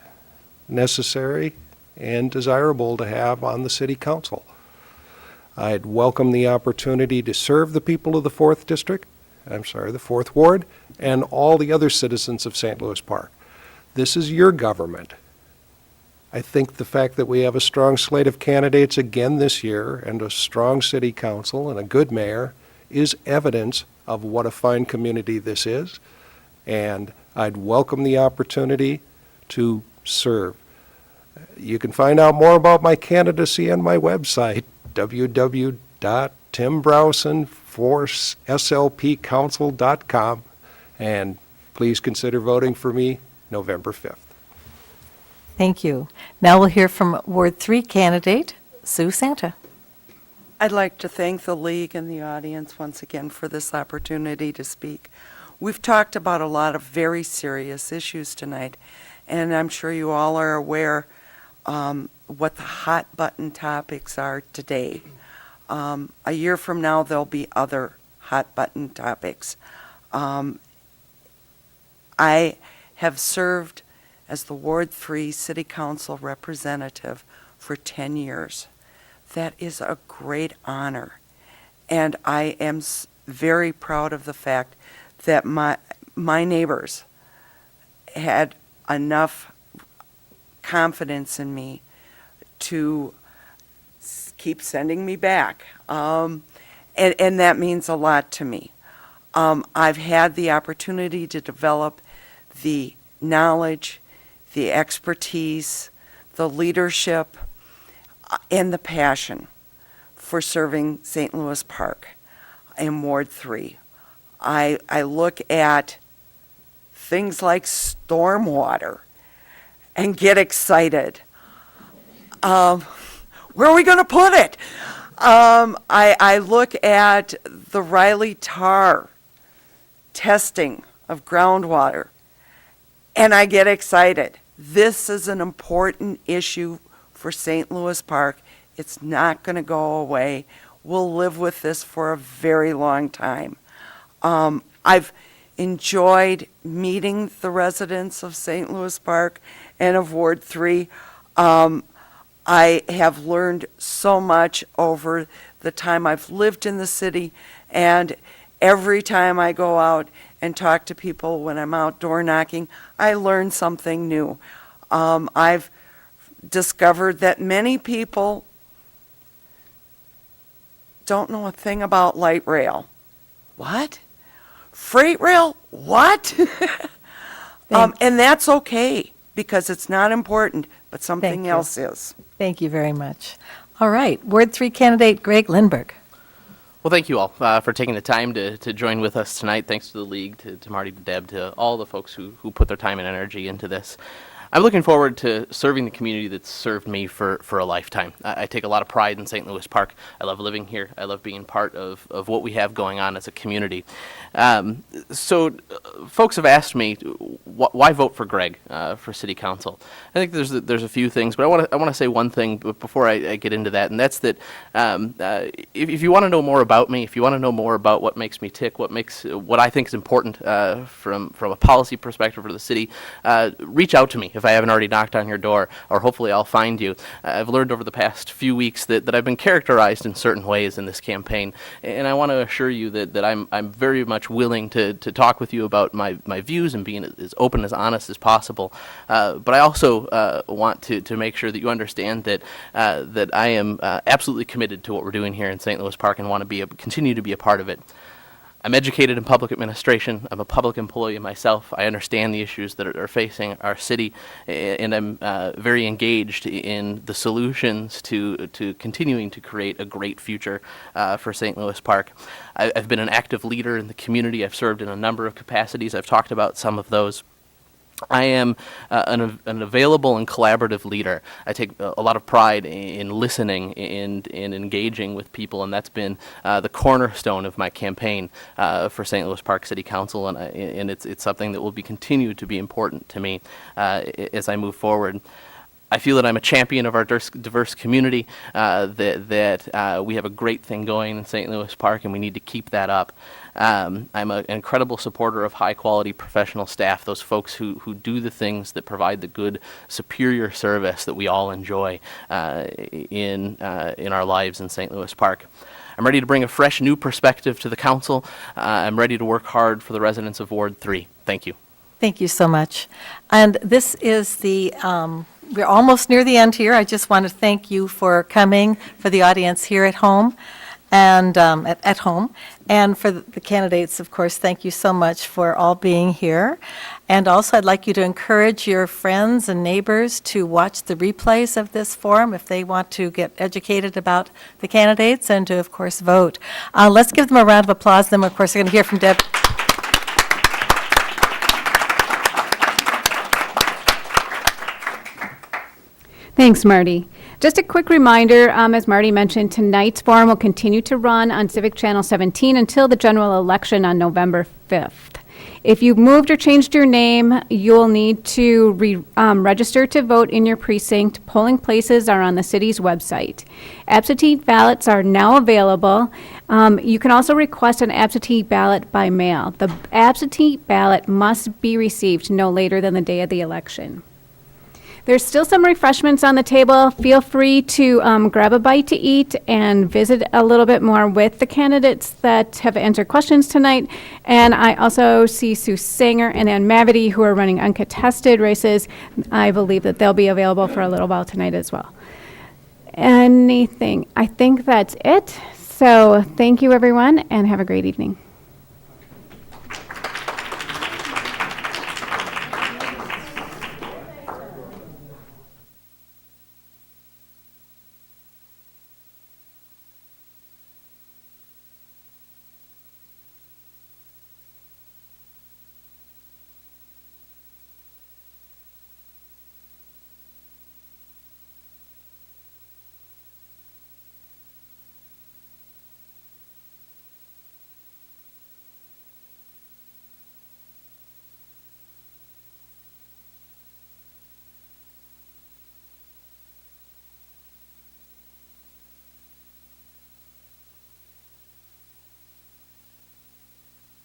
[SPEAKER 5] necessary and desirable to have on the city council. I'd welcome the opportunity to serve the people of the 4th Ward, and all the other citizens of St. Louis Park. This is your government. I think the fact that we have a strong slate of candidates again this year, and a strong city council and a good mayor, is evidence of what a fine community this is, and I'd welcome the opportunity to serve. You can find out more about my candidacy on my website, www.timbrausen4slpcouncil.com, and please consider voting for me November 5th.
[SPEAKER 2] Thank you. Now we'll hear from Ward 3 candidate Sue Santa.
[SPEAKER 4] I'd like to thank the league and the audience once again for this opportunity to speak. We've talked about a lot of very serious issues tonight, and I'm sure you all are aware what the hot button topics are today. A year from now, there'll be other hot button topics. I have served as the Ward 3 City Council representative for 10 years. That is a great honor, and I am very proud of the fact that my neighbors had enough confidence in me to keep sending me back, and that means a lot to me. I've had the opportunity to develop the knowledge, the expertise, the leadership, and the passion for serving St. Louis Park in Ward 3. I look at things like stormwater and get excited. Where are we going to put it? I look at the Riley Tar testing of groundwater, and I get excited. This is an important issue for St. Louis Park. It's not going to go away. We'll live with this for a very long time. I've enjoyed meeting the residents of St. Louis Park and of Ward 3. I have learned so much over the time I've lived in the city, and every time I go out and talk to people when I'm out door knocking, I learn something new. I've discovered that many people don't know a thing about light rail. What? Freight rail? What? And that's okay, because it's not important, but something else is.
[SPEAKER 2] Thank you very much. All right, Ward 3 candidate Gregg Lindberg.
[SPEAKER 3] Well, thank you all for taking the time to join with us tonight. Thanks to the league, to Marty, to Deb, to all the folks who put their time and energy into this. I'm looking forward to serving the community that's served me for a lifetime. I take a lot of pride in St. Louis Park. I love living here. I love being part of what we have going on as a community. Folks have asked me, why vote for Gregg for City Council? I think there's a few things, but I want to say one thing before I get into that, and that's that if you want to know more about me, if you want to know more about what makes me tick, what I think is important from a policy perspective for the city, reach out to me if I haven't already knocked on your door, or hopefully I'll find you. I've learned over the past few weeks that I've been characterized in certain ways in this campaign, and I want to assure you that I'm very much willing to talk with you about my views and being as open, as honest as possible. But I also want to make sure that you understand that I am absolutely committed to what we're doing here in St. Louis Park and want to continue to be a part of it. I'm educated in public administration. I'm a public employee myself. I understand the issues that are facing our city, and I'm very engaged in the solutions to continuing to create a great future for St. Louis Park. I've been an active leader in the community. I've served in a number of capacities. I've talked about some of those. I am an available and collaborative leader. I take a lot of pride in listening and in engaging with people, and that's been the cornerstone of my campaign for St. Louis Park City Council, and it's something that will continue to be important to me as I move forward. I feel that I'm a champion of our diverse community, that we have a great thing going in St. Louis Park, and we need to keep that up. I'm an incredible supporter of high-quality professional staff, those folks who do the things that provide the good, superior service that we all enjoy in our lives in St. Louis Park. I'm ready to bring a fresh, new perspective to the council. I'm ready to work hard for the residents of Ward 3. Thank you.
[SPEAKER 2] Thank you so much. And this is we're almost near the end here. I just want to thank you for coming, for the audience here at home, and at home, and for the candidates, of course. Thank you so much for all being here. And also, I'd like you to encourage your friends and neighbors to watch the replays of this forum if they want to get educated about the candidates, and to, of course, vote. Let's give them a round of applause. Then, of course, we're going to hear from Deb.
[SPEAKER 1] Thanks, Marty. Just a quick reminder, as Marty mentioned, tonight's forum will continue to run on Civic Channel 17 until the general election on November 5th. If you've moved or changed your name, you'll need to register to vote in your precinct. Polling places are on the city's website. Absentee ballots are now available. You can also request an absentee ballot by mail. The absentee ballot must be received no later than the day of the election. There's still some refreshments on the table. Feel free to grab a bite to eat and visit a little bit more with the candidates that have answered questions tonight. And I also see Sue Sanger and Ann Mavity, who are running uncontested races. I believe that they'll be available for a little while tonight as well. I think that's it. So thank you, everyone, and have a great evening.